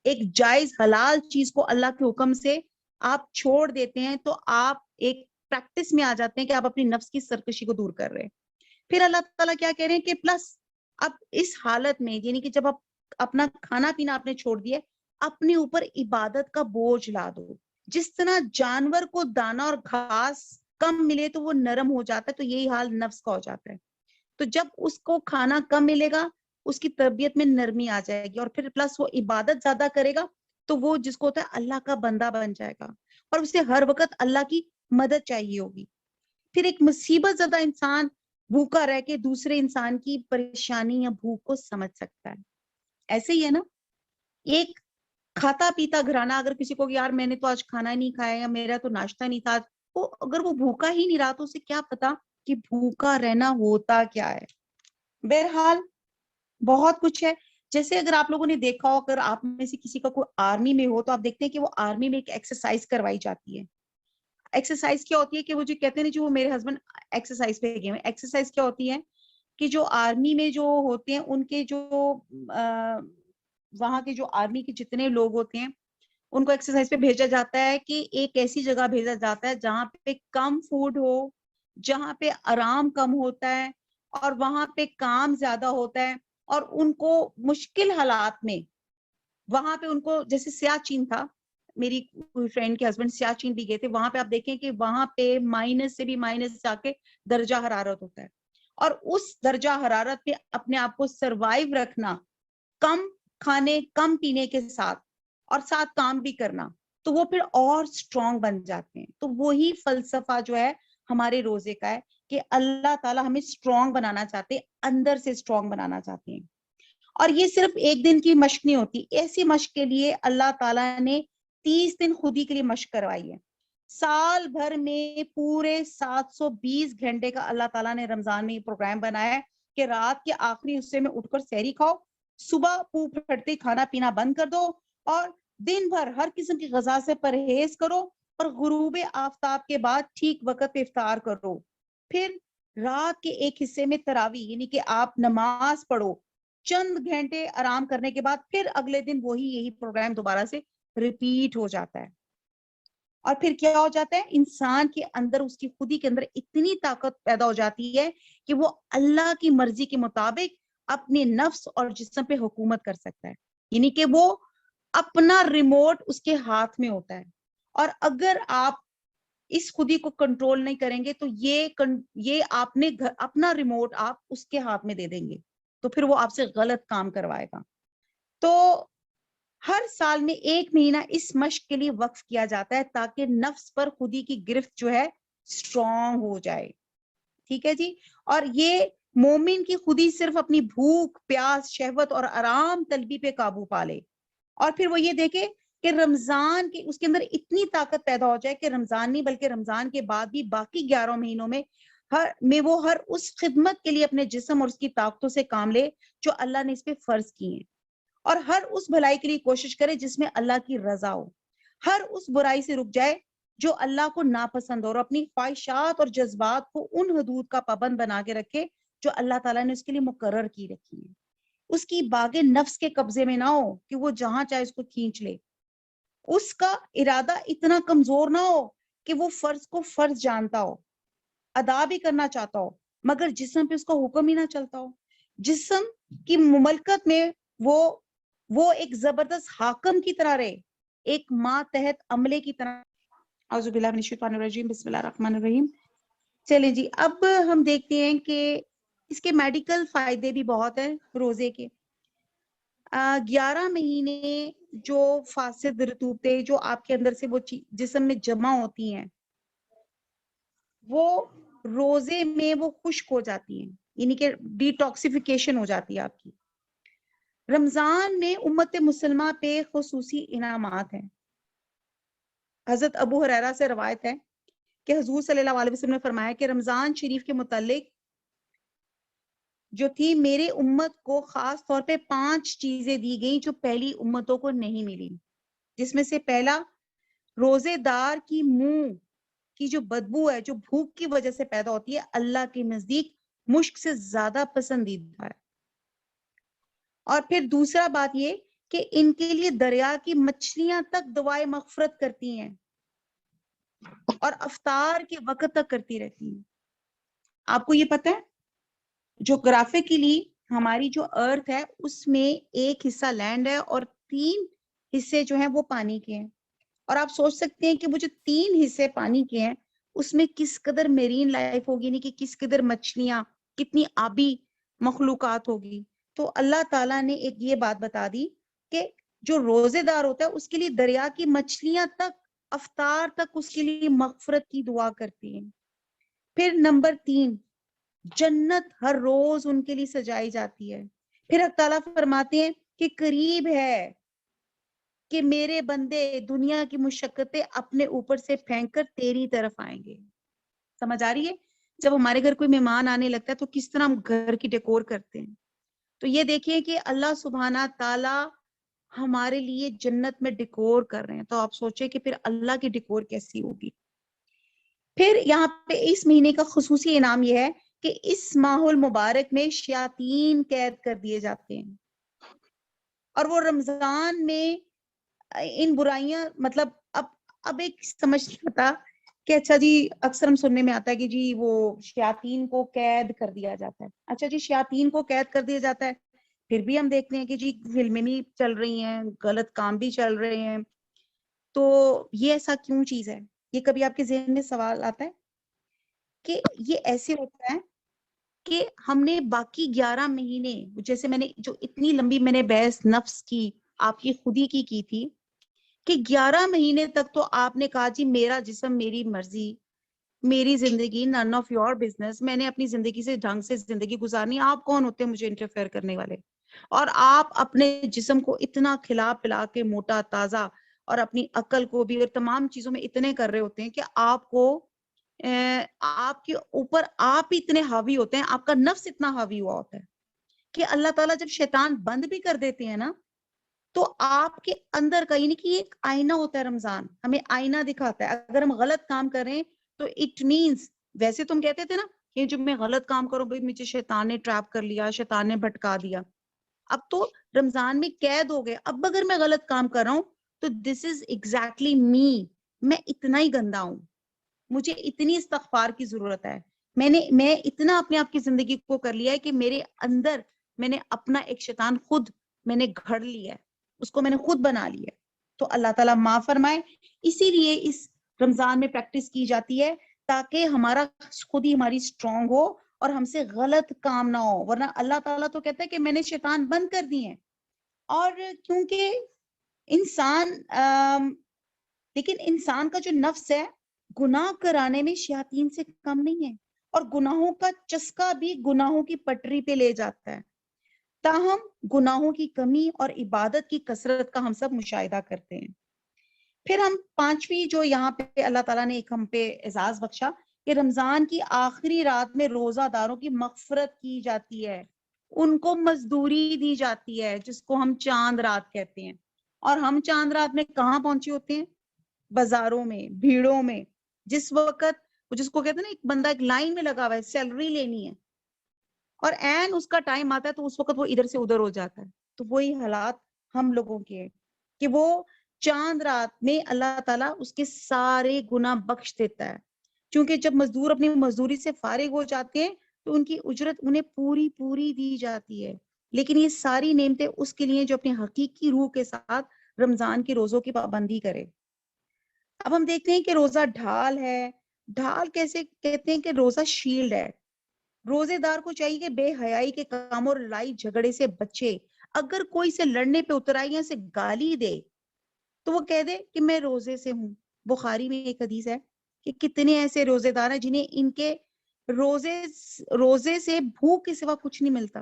A: ایک جائز حلال چیز کو اللہ کے حکم سے آپ چھوڑ دیتے ہیں، تو آپ ایک پریکٹس میں آ جاتے ہیں کہ آپ اپنی نفس کی سرکشی کو دور کر رہے ہیں. پھر اللہ تعالیٰ کیا کہہ رہے ہیں کہ پلس اب اس حالت میں، یعنی کہ جب آپ اپنا کھانا پینا آپ نے چھوڑ دیا، اپنے اوپر عبادت کا بوجھ لا دو. جس طرح جانور کو دانا اور گھاس کم ملے تو وہ نرم ہو جاتا ہے، تو یہی حال نفس کا ہو جاتا ہے. تو جب اس کو کھانا کم ملے گا اس کی تربیت میں نرمی آ جائے گی، اور پھر پلس وہ عبادت زیادہ کرے گا تو وہ جس کو ہوتا ہے اللہ کا بندہ بن جائے گا، اور اسے ہر وقت اللہ کی مدد چاہیے ہوگی. پھر ایک مصیبت زدہ انسان بھوکا رہ کے دوسرے انسان کی پریشانی یا بھوک کو سمجھ سکتا ہے. ایسے ہی ہے نا، ایک کھاتا پیتا گھرانہ اگر کسی کو یار میں نے تو آج کھانا نہیں کھایا یا میرا تو ناشتہ نہیں تھا، وہ اگر وہ بھوکا ہی نہیں رہا تو اسے کیا پتا کہ بھوکا رہنا ہوتا کیا ہے. بہرحال بہت کچھ ہے. جیسے اگر آپ لوگوں نے دیکھا ہو، اگر آپ میں سے کسی کا کوئی آرمی میں ہو تو آپ دیکھتے ہیں کہ وہ آرمی میں ایک ایکسرسائز کروائی جاتی ہے. ایکسرسائز کیا ہوتی ہے کہ وہ جو کہتے ہیں جو میرے ہسبینڈ ایکسرسائز پہ گئے ہیں، ایکسرسائز کیا ہوتی ہے کہ جو آرمی میں جو ہوتے ہیں ان کے جو وہاں کے جو آرمی کے جتنے لوگ ہوتے ہیں ان کو ایکسرسائز پہ بھیجا جاتا ہے کہ ایک ایسی جگہ بھیجا جاتا ہے جہاں پہ کم فوڈ ہو، جہاں پہ آرام کم ہوتا ہے اور وہاں پہ کام زیادہ ہوتا ہے، اور ان کو مشکل حالات میں وہاں پہ ان کو، جیسے سیاچین تھا، میری فرینڈ کے ہسبینڈ سیاچین بھی گئے تھے، وہاں پہ آپ دیکھیں کہ وہاں پہ مائنس سے بھی مائنس جا کے درجہ حرارت ہوتا ہے، اور اس درجہ حرارت پہ اپنے آپ کو سروائیو رکھنا، کم کھانے کم پینے کے ساتھ اور ساتھ کام بھی کرنا، تو وہ پھر اور اسٹرانگ بن جاتے ہیں. تو وہی فلسفہ جو ہے ہمارے روزے کا ہے کہ اللہ تعالیٰ ہمیں اسٹرانگ بنانا چاہتے ہیں، اندر سے اسٹرانگ بنانا چاہتے ہیں. اور یہ صرف ایک دن کی مشق نہیں ہوتی، ایسی مشق کے لیے اللہ تعالیٰ نے 30 دن خودی کے لیے مشق کروائی ہے. سال بھر میں پورے 720 گھنٹے کا اللہ تعالیٰ نے رمضان میں یہ پروگرام بنایا ہے کہ رات کے آخری حصے میں اٹھ کر سحری کھاؤ، صبح پھوٹ پھٹتے کھانا پینا بند کر دو، اور دن بھر ہر قسم کی غذا سے پرہیز کرو اور غروب آفتاب کے بعد ٹھیک وقت پہ افطار کرو. پھر رات کے ایک حصے میں تراویح یعنی کہ آپ نماز پڑھو. چند گھنٹے آرام کرنے کے بعد پھر اگلے دن یہی پروگرام دوبارہ سے ریپیٹ ہو جاتا ہے. اور پھر کیا ہو جاتا ہے, انسان کے اندر, اس کی خودی کے اندر اتنی طاقت پیدا ہو جاتی ہے کہ وہ اللہ کی مرضی کے مطابق اپنے نفس اور جسم پہ حکومت کر سکتا ہے. یعنی کہ وہ اپنا ریموٹ اس کے ہاتھ میں ہوتا ہے. اور اگر آپ اس خودی کو کنٹرول نہیں کریں گے تو یہ آپ نے اپنا ریموٹ آپ اس کے ہاتھ میں دے دیں گے, تو پھر وہ آپ سے غلط کام کروائے گا. تو ہر سال میں 1 مہینہ اس مشق کے لیے وقف کیا جاتا ہے تاکہ نفس پر خودی کی گرفت جو ہے اسٹرانگ ہو جائے. ٹھیک ہے جی. اور یہ مومن کی خودی صرف اپنی بھوک, پیاس, شہوت اور آرام طلبی پہ قابو پا لے, اور پھر وہ یہ دیکھے کہ رمضان کی اس کے اندر اتنی طاقت پیدا ہو جائے کہ رمضان نہیں بلکہ رمضان کے بعد بھی باقی 11 مہینوں میں وہ ہر اس خدمت کے لیے اپنے جسم اور اس کی طاقتوں سے کام لے جو اللہ نے اس پہ فرض کی ہیں, اور ہر اس بھلائی کے لیے کوشش کرے جس میں اللہ کی رضا ہو. ہر اس برائی سے رک جائے جو اللہ کو ناپسند ہو, اور اپنی خواہشات اور جذبات کو ان حدود کا پابند بنا کے رکھے جو اللہ تعالیٰ نے اس کے لیے مقرر کی رکھی ہے. اس کی باغ نفس کے قبضے میں نہ ہو کہ وہ جہاں چاہے اس کو کھینچ لے. اس کا ارادہ اتنا کمزور نہ ہو کہ وہ فرض کو فرض جانتا ہو, ادا بھی کرنا چاہتا ہو, مگر جسم پہ اس کا حکم ہی نہ چلتا ہو. جسم کی مملکت میں وہ ایک زبردست حاکم کی طرح رہے, ایک ماتحت عملے کی طرح. اعوذ باللہ من الشیطان الرجیم, بسم اللہ الرحمن الرحیم. چلیں جی, اب ہم دیکھتے ہیں کہ اس کے میڈیکل فائدے بھی بہت ہیں روزے کے. 11 مہینے جو فاسد رطوبتیں جو آپ کے اندر سے وہ جسم میں جمع ہوتی ہیں وہ روزے میں وہ خشک ہو جاتی ہیں, یعنی کہ ڈیٹاکسیفیکیشن ہو جاتی ہے آپ کی. رمضان میں امت مسلمہ پہ خصوصی انعامات ہیں. حضرت ابو ہریرہ سے روایت ہے کہ حضور صلی اللہ علیہ وسلم نے فرمایا کہ رمضان شریف کے متعلق جو تھی, میرے امت کو خاص طور پہ 5 چیزیں دی گئیں جو پہلی امتوں کو نہیں ملی, جس میں سے پہلا, روزے دار کی منہ کی جو بدبو ہے جو بھوک کی وجہ سے پیدا ہوتی ہے اللہ کے نزدیک مشک سے زیادہ پسندیدہ ہے. اور پھر دوسرا بات یہ کہ ان کے لیے دریا کی مچھلیاں تک دعائے مغفرت کرتی ہیں اور افطار کے وقت تک کرتی رہتی ہیں. آپ کو یہ پتہ ہے جغرافیکلی ہماری جو ارتھ ہے اس میں ایک حصہ لینڈ ہے اور 3 حصے جو ہیں وہ پانی کے ہیں, اور آپ سوچ سکتے ہیں کہ وہ جو 3 حصے پانی کے ہیں اس میں کس قدر میرین لائف ہوگی, نہیں کہ کس قدر مچھلیاں, کتنی آبی مخلوقات ہوگی. تو اللہ تعالیٰ نے ایک یہ بات بتا دی کہ جو روزے دار ہوتا ہے اس کے لیے دریا کی مچھلیاں تک افطار تک اس کے لیے مغفرت کی دعا کرتی ہیں. پھر نمبر 3, جنت ہر روز ان کے لیے سجائی جاتی ہے. پھر اللہ تعالیٰ فرماتے ہیں کہ قریب ہے کہ میرے بندے دنیا کی مشقتیں اپنے اوپر سے پھینک کر تیری طرف آئیں گے. سمجھ آ رہی ہے؟ جب ہمارے گھر کوئی مہمان آنے لگتا ہے تو کس طرح ہم گھر کی ڈیکور کرتے ہیں. تو یہ دیکھیے کہ اللہ سبحانہ تعالی ہمارے لیے جنت میں ڈیکور کر رہے ہیں, تو آپ سوچیں کہ پھر اللہ کی ڈیکور کیسی ہوگی. پھر یہاں پہ اس مہینے کا خصوصی انعام یہ ہے کہ اس ماحول مبارک میں شیاطین قید کر دیے جاتے ہیں, اور وہ رمضان میں ان برائیاں مطلب اب ایک سمجھ نہیں آتا کہ اچھا جی اکثر ہم سننے میں آتا ہے کہ جی وہ شیاطین کو قید کر دیا جاتا ہے. اچھا جی شیاطین کو قید کر دیا جاتا ہے, پھر بھی ہم دیکھتے ہیں کہ جی فلمیں بھی چل رہی ہیں, غلط کام بھی چل رہے ہیں, تو یہ ایسا کیوں چیز ہے؟ یہ کبھی آپ کے ذہن میں سوال آتا ہے کہ یہ ایسے ہوتا ہے کہ ہم نے باقی 11 مہینے, جیسے میں نے جو اتنی لمبی میں نے بحث نفس کی آپ کی خودی کی تھی کہ 11 مہینے تک تو آپ نے کہا جی میرا جسم میری مرضی, میری زندگی, نن آف یور بزنس, میں نے اپنی زندگی سے ڈھنگ سے زندگی گزارنی, آپ کون ہوتے ہیں مجھے انٹرفیئر کرنے والے. اور آپ اپنے جسم کو اتنا کھلا پلا کے موٹا تازہ اور اپنی عقل کو بھی اور تمام چیزوں میں اتنے کر رہے ہوتے ہیں کہ آپ کو آپ کے اوپر آپ ہی اتنے حاوی ہوتے ہیں, آپ کا نفس اتنا حاوی ہوا ہوتا ہے کہ اللہ تعالیٰ جب شیطان بند بھی کر دیتے ہیں نا تو آپ کے اندر کا یعنی کہ یہ ایک آئینہ ہوتا ہے رمضان، ہمیں آئینہ دکھاتا ہے. اگر ہم غلط کام کر رہے ہیں تو اٹ مینس، ویسے تم کہتے تھے نا کہ جب میں غلط کام کروں بھائی مجھے شیطان نے ٹریپ کر لیا، شیطان نے بھٹکا دیا. اب تو رمضان میں قید ہو گئے. اب اگر میں غلط کام کر رہا ہوں تو دس از ایگزیکٹلی می، میں اتنا ہی گندا ہوں، مجھے اتنی استغفار کی ضرورت ہے. میں اتنا اپنے آپ کی زندگی کو کر لیا ہے کہ میرے اندر میں نے اپنا ایک شیطان خود میں نے گھڑ لیا ہے، اس کو میں نے خود بنا لیا ہے. تو اللہ تعالیٰ معاف فرمائے. اسی لیے اس رمضان میں پریکٹس کی جاتی ہے تاکہ ہمارا خود ہی ہماری اسٹرانگ ہو اور ہم سے غلط کام نہ ہو. ورنہ اللہ تعالیٰ تو کہتا ہے کہ میں نے شیطان بند کر دی ہیں. اور کیونکہ انسان لیکن انسان کا جو نفس ہے گناہ کرانے میں شیاطین سے کم نہیں ہے، اور گناہوں کا چسکا بھی گناہوں کی پٹری پہ لے جاتا ہے. تاہم گناہوں کی کمی اور عبادت کی کثرت کا ہم سب مشاہدہ کرتے ہیں. پھر ہم پانچویں جو یہاں پہ اللہ تعالیٰ نے ایک ہم پہ اعزاز بخشا کہ رمضان کی آخری رات میں روزہ داروں کی مغفرت کی جاتی ہے، ان کو مزدوری دی جاتی ہے جس کو ہم چاند رات کہتے ہیں. اور ہم چاند رات میں کہاں پہنچے ہوتے ہیں؟ بازاروں میں، بھیڑوں میں، جس وقت جس کو کہتے ہیں نا ایک بندہ ایک لائن میں لگا ہوا ہے سیلری لینی ہے، اور این اس کا ٹائم آتا ہے تو اس وقت وہ ادھر سے ادھر ہو جاتا ہے. تو وہی حالات ہم لوگوں کے ہیں کہ وہ چاند رات میں اللہ تعالیٰ اس کے سارے گناہ بخش دیتا ہے. کیونکہ جب مزدور اپنی مزدوری سے فارغ ہو جاتے ہیں تو ان کی اجرت انہیں پوری پوری دی جاتی ہے. لیکن یہ ساری نعمتیں اس کے لیے جو اپنے حقیقی روح کے ساتھ رمضان کے روزوں کی پابندی کرے. اب ہم دیکھتے ہیں کہ روزہ ڈھال ہے. ڈھال کیسے کہتے ہیں کہ روزہ شیلڈ ہے. روزے دار کو چاہیے کہ بے حیائی کے کام اور لڑائی جھگڑے سے بچے. اگر کوئی سے لڑنے پہ اتر آئے یا سے گالی دے تو وہ کہہ دے کہ میں روزے سے ہوں. بخاری میں ایک حدیث ہے کہ کتنے ایسے روزے دار ہیں جنہیں ان کے روزے سے بھوک کے سوا کچھ نہیں ملتا،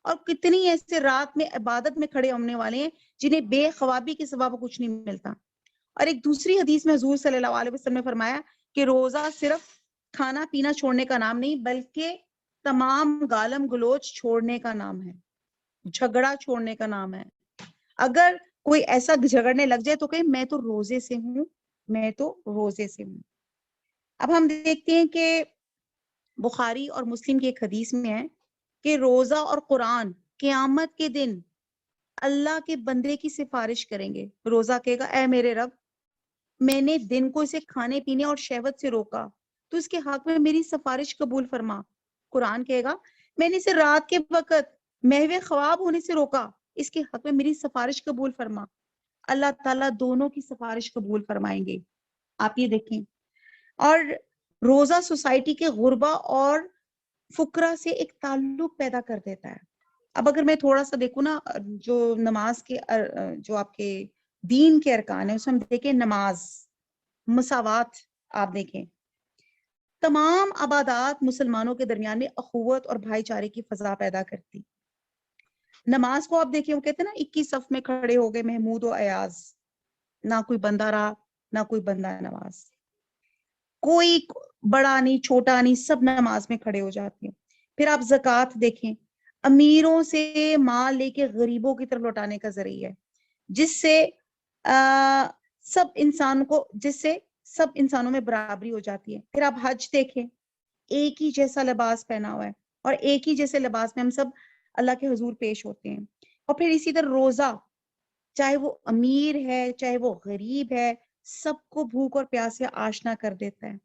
A: اور کتنی ایسے رات میں عبادت میں کھڑے ہونے والے ہیں جنہیں بے خوابی کے سوا کچھ نہیں ملتا. اور ایک دوسری حدیث میں حضور صلی اللہ علیہ وسلم نے فرمایا کہ روزہ صرف کھانا پینا چھوڑنے کا نام نہیں بلکہ تمام گالم گلوچ چھوڑنے کا نام ہے، جھگڑا چھوڑنے کا نام ہے. اگر کوئی ایسا جھگڑنے لگ جائے تو کہے میں تو روزے سے ہوں، میں تو روزے سے ہوں. اب ہم دیکھتے ہیں کہ بخاری اور مسلم کی ایک حدیث میں ہے کہ روزہ اور قرآن قیامت کے دن اللہ کے بندے کی سفارش کریں گے. روزہ کہے گا اے میرے رب، میں نے دن کو اسے کھانے پینے اور شہوت سے روکا تو اس کے حق میں میری سفارش قبول فرما. قرآن کہے گا میں نے اسے رات کے وقت محو خواب ہونے سے روکا، اس کے حق میں میری سفارش قبول فرما. اللہ تعالیٰ دونوں کی سفارش قبول فرمائیں گے. آپ یہ دیکھیں. اور روزہ سوسائٹی کے غربا اور فقراء سے ایک تعلق پیدا کر دیتا ہے. اب اگر میں تھوڑا سا دیکھوں نا جو نماز کے جو آپ کے دین کے ارکان ہیں اس میں ہم دیکھیں نماز، مساوات. آپ دیکھیں تمام عبادات مسلمانوں کے درمیان میں اخوت اور بھائی چارے کی فضا پیدا کرتی. نماز کو آپ دیکھیں وہ کہتے ہیں نا 21 صف میں کھڑے ہو گئے محمود و ایاز، نہ کوئی بندہ رہا نہ کوئی بندہ نماز، کوئی بڑا نہیں چھوٹا نہیں، سب نماز میں کھڑے ہو جاتے ہیں. پھر آپ زکوٰۃ دیکھیں، امیروں سے مال لے کے غریبوں کی طرف لوٹانے کا ذریعہ ہے جس سے سب انسانوں میں برابری ہو جاتی ہے. پھر آپ حج دیکھیں، ایک ہی جیسا لباس پہنا ہوا ہے اور ایک ہی جیسے لباس میں ہم سب اللہ کے حضور پیش ہوتے ہیں. اور پھر اسی طرح روزہ، چاہے وہ امیر ہے چاہے وہ غریب ہے، سب کو بھوک اور پیاس سے آشنا کر دیتا ہے.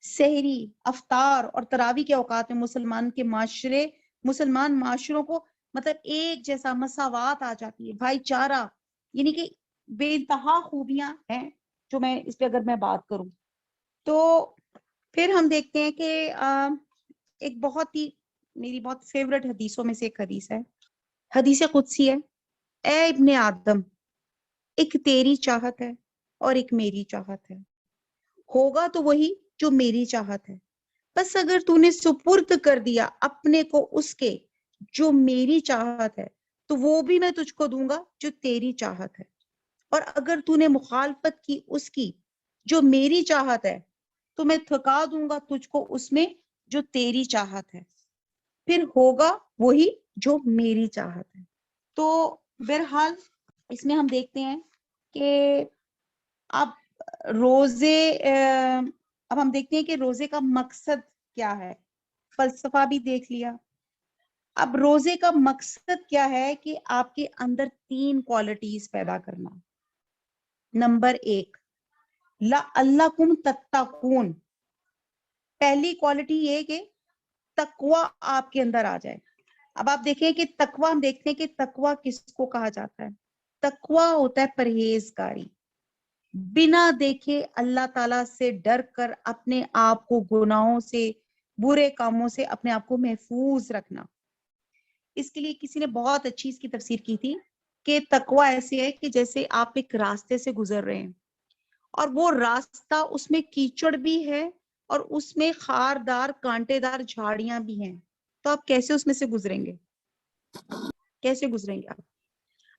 A: سحری، افطار اور تراویح کے اوقات میں مسلمان معاشروں کو مطلب ایک جیسا مساوات آ جاتی ہے، بھائی چارہ، یعنی کہ بے انتہا خوبیاں ہیں جو میں اس پہ اگر میں بات کروں تو. پھر ہم دیکھتے ہیں کہ ایک بہت ہی میری بہت فیورٹ حدیثوں میں سے ایک حدیث ہے، حدیث قدسی ہے. اے ابن آدم، ایک تیری چاہت ہے اور ایک میری چاہت ہے، ہوگا تو وہی جو میری چاہت ہے، بس اگر تو نے سپرد کر دیا اپنے کو اس کے جو میری چاہت ہے تو وہ بھی میں تجھ کو دوں گا جو تیری چاہت ہے، اور اگر تو نے مخالفت کی اس کی جو میری چاہت ہے تو میں تھکا دوں گا تجھ کو اس میں جو تیری چاہت ہے، پھر ہوگا وہی جو میری چاہت ہے. تو بہرحال اس میں ہم دیکھتے ہیں کہ اب روزے اب ہم دیکھتے ہیں کہ روزے کا مقصد کیا ہے. فلسفہ بھی دیکھ لیا. اب روزے کا مقصد کیا ہے کہ آپ کے اندر 3 کوالٹیز پیدا کرنا. نمبر 1 لعلکم تتقون. پہلی کوالٹی یہ کہ تقوی آپ کے اندر آ جائے. اب آپ دیکھیں کہ تقوی، ہم دیکھتے ہیں کہ تقوی کس کو کہا جاتا ہے. تقوی ہوتا ہے پرہیزگاری، بنا دیکھے اللہ تعالیٰ سے ڈر کر اپنے آپ کو گناہوں سے، برے کاموں سے اپنے آپ کو محفوظ رکھنا. اس کے لیے کسی نے بہت اچھی اس کی تفسیر کی تھی کہ تقوی ایسے ہے کہ جیسے آپ ایک راستے سے گزر رہے ہیں اور وہ راستہ، اس میں کیچڑ بھی ہے اور اس میں خاردار کانٹے دار جھاڑیاں بھی ہیں. تو آپ کیسے اس میں سے گزریں گے؟ کیسے گزریں گے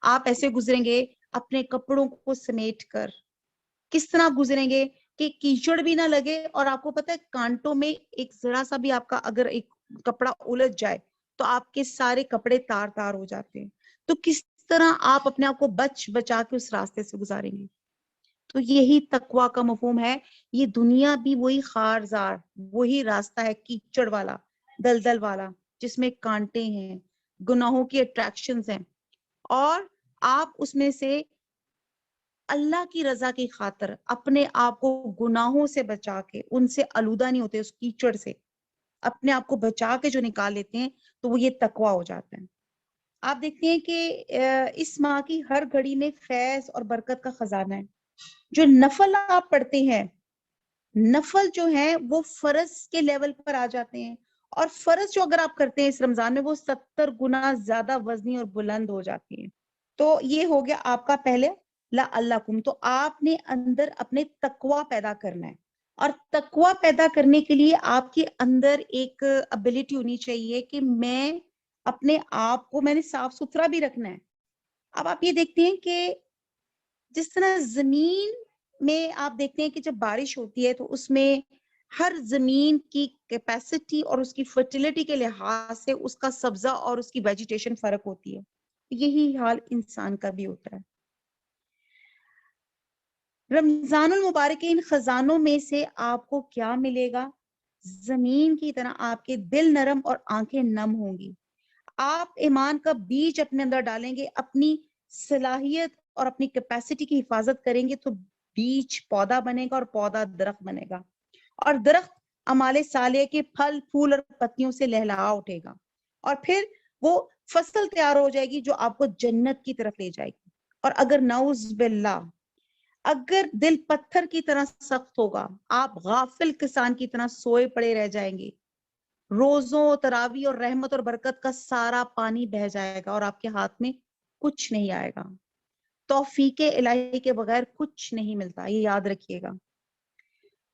A: آپ ایسے گزریں گے اپنے کپڑوں کو سمیٹ کر. کس طرح گزریں گے کہ کیچڑ بھی نہ لگے، اور آپ کو پتہ ہے کانٹوں میں ایک ذرا سا بھی آپ کا اگر ایک کپڑا الجھ جائے تو آپ کے سارے کپڑے تار تار ہو جاتے ہیں. تو کس طرح آپ اپنے آپ کو بچا کے اس راستے سے گزاریں گے؟ تو یہی تقوی کا مفہوم ہے. یہ دنیا بھی وہی خارزار، وہی راستہ ہے کیچڑ والا، دلدل والا، جس میں کانٹے ہیں، گناہوں کی اٹریکشنز ہیں، اور آپ اس میں سے اللہ کی رضا کی خاطر اپنے آپ کو گناہوں سے بچا کے، ان سے آلودہ نہیں ہوتے، اس کیچڑ سے اپنے آپ کو بچا کے جو نکال لیتے ہیں، تو وہ یہ تقوی ہو جاتا ہے. آپ دیکھتے ہیں کہ اس ماہ کی ہر گھڑی میں فیض اور برکت کا خزانہ ہے. جو نفل آپ پڑھتے ہیں، نفل جو ہیں وہ فرض کے لیول پر آ جاتے ہیں، اور فرض جو اگر آپ کرتے ہیں اس رمضان میں، وہ 70 گنا زیادہ وزنی اور بلند ہو جاتی ہیں. تو یہ ہو گیا آپ کا پہلے لعلکم. تو آپ نے اندر اپنے تقوی پیدا کرنا ہے، اور تقوی پیدا کرنے کے لیے آپ کے اندر ایک ابیلٹی ہونی چاہیے کہ میں اپنے آپ کو میں نے صاف ستھرا بھی رکھنا ہے. اب آپ یہ دیکھتے ہیں کہ جس طرح زمین میں آپ دیکھتے ہیں کہ جب بارش ہوتی ہے تو اس میں ہر زمین کی کیپیسٹی اور اس کی فرٹیلٹی کے لحاظ سے اس کا سبزہ اور اس کی ویجیٹیشن فرق ہوتی ہے. یہی حال انسان کا بھی ہوتا ہے. رمضان المبارک کے ان خزانوں میں سے آپ کو کیا ملے گا؟ زمین کی طرح آپ کے دل نرم اور آنکھیں نم ہوں گی. آپ ایمان کا بیج اپنے اندر ڈالیں گے، اپنی صلاحیت اور اپنی کیپیسٹی کی حفاظت کریں گے، تو بیج پودا بنے گا اور پودا درخت بنے گا، اور درخت اعمال صالح کے پھل پھول اور پتیوں سے لہلا اٹھے گا، اور پھر وہ فصل تیار ہو جائے گی جو آپ کو جنت کی طرف لے جائے گی. اور اگر نعوذ باللہ اگر دل پتھر کی طرح سخت ہوگا، آپ غافل کسان کی طرح سوئے پڑے رہ جائیں گے، روزوں، تراویح اور رحمت اور برکت کا سارا پانی بہ جائے گا اور آپ کے ہاتھ میں کچھ نہیں آئے گا. توفیق الہی کے بغیر کچھ نہیں ملتا، یہ یاد رکھیے گا.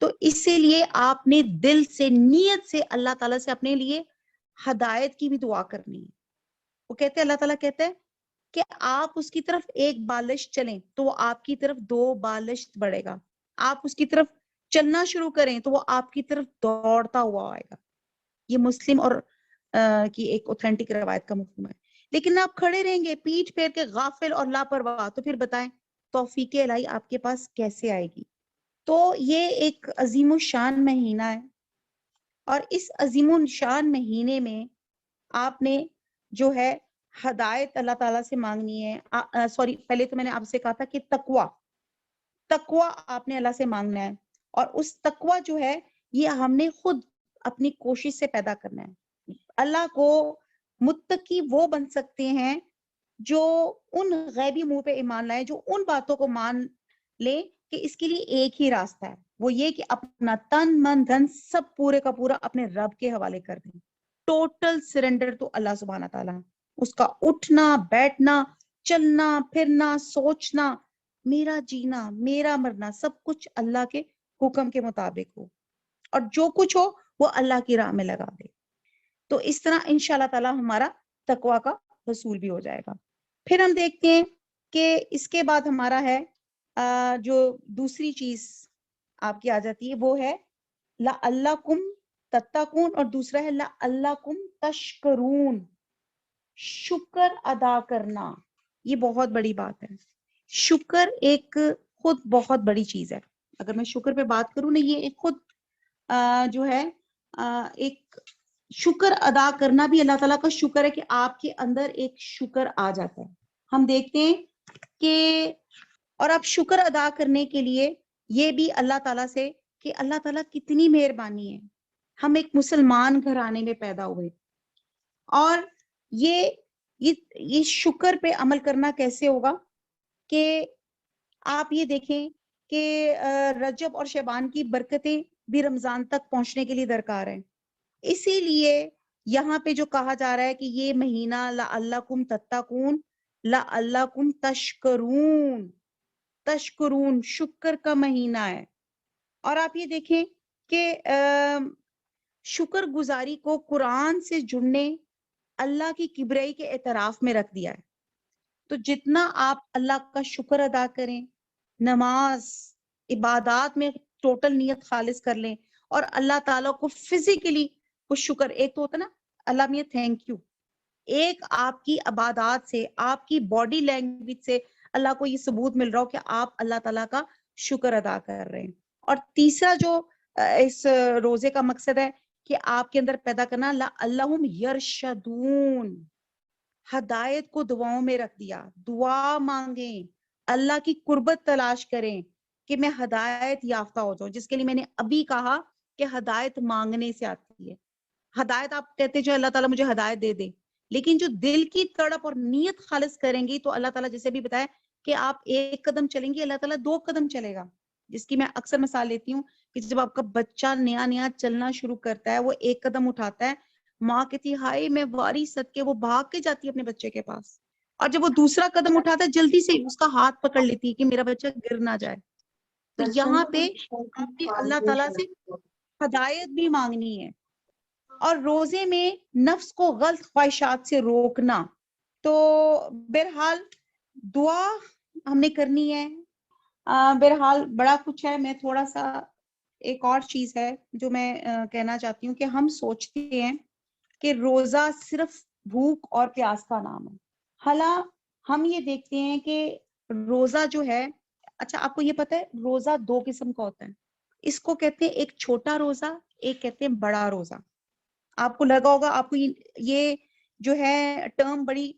A: تو اسی لیے آپ نے دل سے، نیت سے اللہ تعالیٰ سے اپنے لیے ہدایت کی بھی دعا کرنی ہے. وہ کہتے ہیں، اللہ تعالیٰ کہتے ہیں کہ آپ اس کی طرف ایک بالش چلیں تو وہ آپ کی طرف 2 بالش بڑھے گا. آپ اس کی طرف چلنا شروع کریں تو وہ آپ کی طرف دوڑتا ہوا آئے گا. یہ مسلم اور کی ایک اوتھینٹک روایت کا مفہوم ہے. لیکن آپ کھڑے رہیں گے پیٹھ پھیر کے غافل اور لاپرواہ، تو پھر بتائیں توفیق الہی آپ کے پاس کیسے آئے گی؟ تو یہ ایک عظیم الشان مہینہ ہے، اور اس عظیم الشان مہینے میں آپ نے جو ہے ہدایت اللہ تعالیٰ سے مانگنی ہے. سوری، پہلے تو میں نے آپ سے کہا تھا کہ تقوی آپ نے اللہ سے مانگنا ہے، اور اس تقوی جو ہے یہ ہم نے خود اپنی کوشش سے پیدا کرنا ہے. اللہ کو متقی وہ بن سکتے ہیں جو ان غیبی منہ پہ ایمان لائے، جو ان باتوں کو مان لے کہ اس کے لیے ایک ہی راستہ ہے، وہ یہ کہ اپنا تن من دھن سب پورے کا پورا اپنے رب کے حوالے کر دیں. ٹوٹل سرنڈر تو اللہ سبحانہ تعالیٰ. اس کا اٹھنا بیٹھنا، چلنا پھرنا، سوچنا، میرا جینا میرا مرنا، سب کچھ اللہ کے حکم کے مطابق ہو، اور جو کچھ ہو وہ اللہ کی راہ میں لگا دے. تو اس طرح انشاءاللہ تعالی ہمارا تقوی کا حصول بھی ہو جائے گا. پھر ہم دیکھتے ہیں کہ اس کے بعد ہمارا ہے جو دوسری چیز آپ کی آ جاتی ہے، وہ ہے لعلکم تتقون، اور دوسرا ہے لعلکم تشکرون، شکر ادا کرنا. یہ بہت بڑی بات ہے. شکر ایک خود بہت بڑی چیز ہے. اگر میں شکر پہ بات کروں نا، یہ ایک خود جو ہے ایک شکر ادا کرنا بھی اللہ تعالیٰ کا شکر ہے کہ آپ کے اندر ایک شکر آ جاتا ہے. ہم دیکھتے ہیں کہ اور آپ شکر ادا کرنے کے لیے یہ بھی اللہ تعالیٰ سے کہ اللہ تعالیٰ کتنی مہربانی ہے. ہم ایک مسلمان گھرانے میں پیدا ہوئے، اور یہ شکر پہ عمل کرنا کیسے ہوگا کہ آپ یہ دیکھیں کہ رجب اور شعبان کی برکتیں بھی رمضان تک پہنچنے کے لیے درکار ہیں. اسی لیے یہاں پہ جو کہا جا رہا ہے کہ یہ مہینہ لعلکم تتقون لعلکم تشکرون، تشکرون شکر کا مہینہ ہے. اور آپ یہ دیکھیں کہ شکر گزاری کو قرآن سے جڑنے اللہ کی کبریائی کے اعتراف میں رکھ دیا ہے. تو جتنا آپ اللہ کا شکر ادا کریں، نماز عبادات میں ٹوٹل نیت خالص کر لیں، اور اللہ تعالیٰ کو فزیکلی کچھ شکر، ایک تو ہوتا نا اللہ میاں تھینک یو، ایک آپ کی عبادات سے، آپ کی باڈی لینگویج سے اللہ کو یہ ثبوت مل رہا ہو کہ آپ اللہ تعالیٰ کا شکر ادا کر رہے ہیں. اور تیسرا جو اس روزے کا مقصد ہے کہ آپ کے اندر پیدا کرنا لعلہم یرشدون، ہدایت کو دعاؤں میں رکھ دیا. دعا مانگیں، اللہ کی قربت تلاش کریں کہ میں ہدایت یافتہ ہو جاؤں، جس کے لیے میں نے ابھی کہا کہ ہدایت مانگنے سے آتی ہے. ہدایت آپ کہتے جو اللہ تعالیٰ مجھے ہدایت دے دے، لیکن جو دل کی تڑپ اور نیت خالص کریں گی تو اللہ تعالیٰ جیسے بھی بتایا کہ آپ ایک قدم چلیں گے، اللہ تعالیٰ 2 قدم چلے گا. جس کی میں اکثر مثال لیتی ہوں کہ جب آپ کا بچہ نیا چلنا شروع کرتا ہے، وہ 1 قدم اٹھاتا ہے، ماں کہتی ہائے میں واری صدقے، وہ بھاگ کے جاتی ہے اپنے بچے کے پاس، اور جب وہ دوسرا قدم اٹھاتا ہے جلدی سے اس کا ہاتھ پکڑ لیتی ہے کہ میرا بچہ گر نہ جائے. تو یہاں پہ آپ نے اللہ تعالیٰ سے ہدایت بھی مانگنی ہے. اور روزے میں نفس کو غلط خواہشات سے روکنا. تو بہرحال دعا ہم نے کرنی ہے. بہرحال بڑا کچھ ہے. میں تھوڑا سا ایک اور چیز ہے جو میں کہنا چاہتی ہوں کہ ہم سوچتے ہیں کہ روزہ صرف بھوک اور پیاس کا نام ہے. حالانکہ ہم یہ دیکھتے ہیں کہ روزہ جو ہے، اچھا آپ کو یہ پتہ ہے روزہ 2 قسم کا ہوتا ہے. اس کو کہتے ہیں ایک چھوٹا روزہ، ایک کہتے ہیں بڑا روزہ. آپ کو لگا ہوگا، آپ کو یہ جو ہے ٹرم بڑی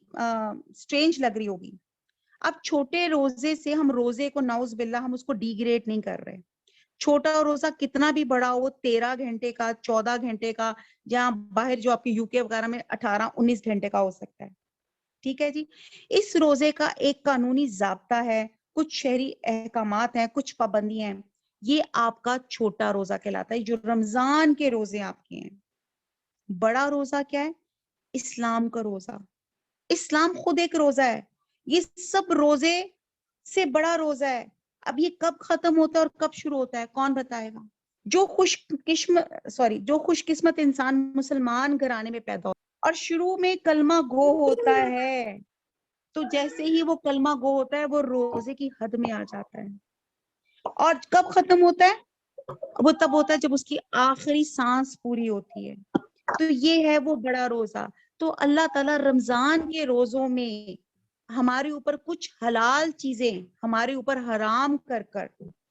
A: سٹرینج لگ رہی ہوگی. اب چھوٹے روزے سے ہم روزے کو نعوذ باللہ ہم اس کو ڈی گریڈ نہیں کر رہے. چھوٹا روزہ کتنا بھی بڑا ہو، 13 گھنٹے کا، 14 گھنٹے کا، جہاں باہر جو آپ کے UK وغیرہ میں 18-19 گھنٹے کا ہو سکتا ہے. ٹھیک ہے جی. اس روزے کا ایک قانونی ضابطہ ہے، کچھ شہری احکامات ہیں، کچھ پابندیاں ہیں. یہ آپ کا چھوٹا روزہ کہلاتا ہے جو رمضان کے روزے آپ کے ہیں. بڑا روزہ کیا ہے؟ اسلام کا روزہ. اسلام خود ایک روزہ ہے. یہ سب روزے سے بڑا روزہ ہے. اب یہ کب ختم ہوتا ہے اور کب شروع ہوتا ہے کون بتائے گا؟ جو خوش قسمت انسان مسلمان گھرانے میں پیدا ہوتا ہے اور شروع میں کلمہ گو ہوتا ہے، تو جیسے ہی وہ کلمہ گو ہوتا ہے وہ روزے کی حد میں آ جاتا ہے. اور کب ختم ہوتا ہے؟ وہ تب ہوتا ہے جب اس کی آخری سانس پوری ہوتی ہے. تو یہ ہے وہ بڑا روزہ. تو اللہ تعالیٰ رمضان کے روزوں میں ہمارے اوپر کچھ حلال چیزیں ہمارے اوپر حرام کر کر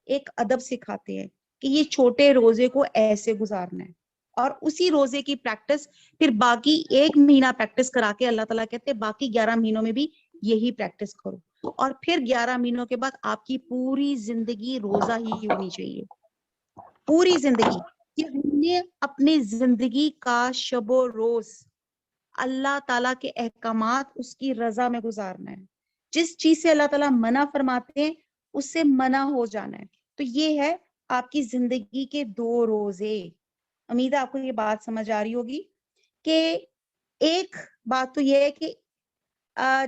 A: ایک ادب سکھاتے ہیں کہ یہ چھوٹے روزے کو ایسے گزارنا ہے. اور اسی روزے کی پریکٹس پھر باقی 1 مہینہ پریکٹس کرا کے اللہ تعالیٰ کہتے ہیں باقی 11 مہینوں میں بھی یہی پریکٹس کرو. اور پھر 11 مہینوں کے بعد آپ کی پوری زندگی روزہ ہی ہونی چاہیے. پوری زندگی کہ ہم نے اپنی زندگی کا شب و روز اللہ تعالیٰ کے احکامات اس کی رضا میں گزارنا ہے. جس چیز سے اللہ تعالیٰ منع فرماتے ہیں اس سے منع ہو جانا ہے. تو یہ ہے آپ کی زندگی کے 2 روزے. امید ہے آپ کو یہ بات سمجھ آ رہی ہوگی کہ ایک بات تو یہ ہے کہ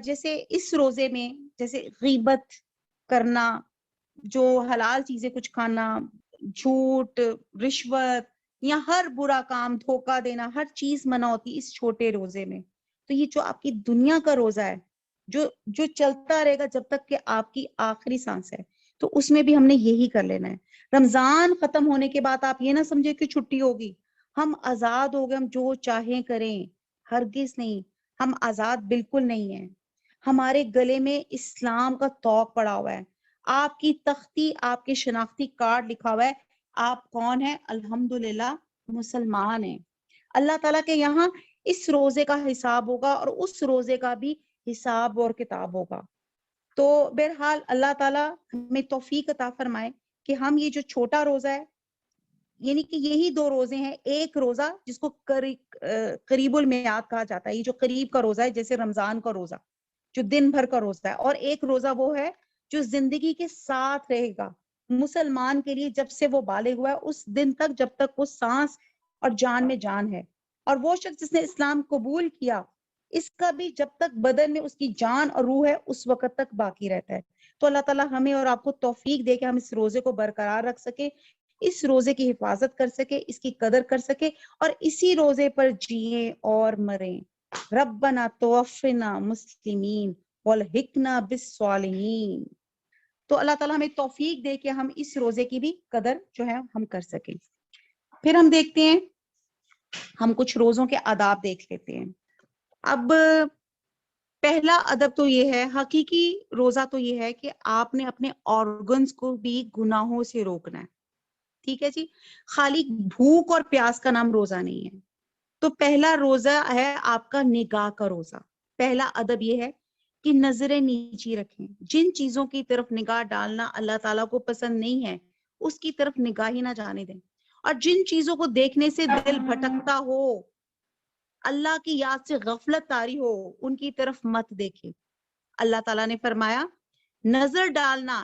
A: جیسے اس روزے میں جیسے غیبت کرنا، جو حلال چیزیں کچھ کھانا، جھوٹ، رشوت یا ہر برا کام، دھوکہ دینا، ہر چیز منع ہوتی اس چھوٹے روزے میں. تو یہ جو آپ کی دنیا کا روزہ ہے جو چلتا رہے گا جب تک کہ آپ کی آخری سانس ہے، تو اس میں بھی ہم نے یہی کر لینا ہے. رمضان ختم ہونے کے بعد آپ یہ نہ سمجھے کہ چھٹی ہوگی، ہم آزاد ہو گئے، ہم جو چاہیں کریں. ہرگز نہیں، ہم آزاد بالکل نہیں ہیں. ہمارے گلے میں اسلام کا توق پڑا ہوا ہے، آپ کی تختی، آپ کے شناختی کارڈ لکھا ہوا ہے، آپ کون ہیں؟ الحمدللہ مسلمان ہیں۔ اللہ تعالیٰ کے یہاں اس روزے کا حساب ہوگا اور اس روزے کا بھی حساب اور کتاب ہوگا۔ تو بہرحال اللہ تعالیٰ ہمیں توفیق عطا فرمائے کہ ہم یہ جو چھوٹا روزہ ہے، یعنی کہ یہی دو روزے ہیں، ایک روزہ جس کو قریب المیعاد کہا جاتا ہے، یہ جو قریب کا روزہ ہے جیسے رمضان کا روزہ جو دن بھر کا روزہ ہے، اور ایک روزہ وہ ہے جو زندگی کے ساتھ رہے گا مسلمان کے لیے، جب سے وہ بالغ ہوا ہے اس دن تک جب تک وہ سانس اور جان میں جان ہے۔ اور وہ شخص جس نے اسلام قبول کیا، اس کا بھی جب تک بدن میں اس کی جان اور روح ہے اس وقت تک باقی رہتا ہے۔ تو اللہ تعالیٰ ہمیں اور آپ کو توفیق دے کہ ہم اس روزے کو برقرار رکھ سکے، اس روزے کی حفاظت کر سکے، اس کی قدر کر سکے، اور اسی روزے پر جئیں اور مریں۔ ربنا توفنا مسلمین والحقنا بالصالحین۔ تو اللہ تعالیٰ ہمیں توفیق دے کہ ہم اس روزے کی بھی قدر جو ہے ہم کر سکیں۔ پھر ہم دیکھتے ہیں، ہم کچھ روزوں کے آداب دیکھ لیتے ہیں۔ اب پہلا ادب تو یہ ہے، حقیقی روزہ تو یہ ہے کہ آپ نے اپنے آرگنز کو بھی گناہوں سے روکنا ہے، ٹھیک ہے جی۔ خالی بھوک اور پیاس کا نام روزہ نہیں ہے۔ تو پہلا روزہ ہے آپ کا نگاہ کا روزہ۔ پہلا ادب یہ ہے کہ نظریں نیچی رکھیں، جن چیزوں کی طرف نگاہ ڈالنا اللہ تعالیٰ کو پسند نہیں ہے اس کی طرف نگاہ ہی نہ جانے دیں، اور جن چیزوں کو دیکھنے سے دل بھٹکتا ہو، اللہ کی یاد سے غفلت طاری ہو، ان کی طرف مت دیکھیں۔ اللہ تعالیٰ نے فرمایا نظر ڈالنا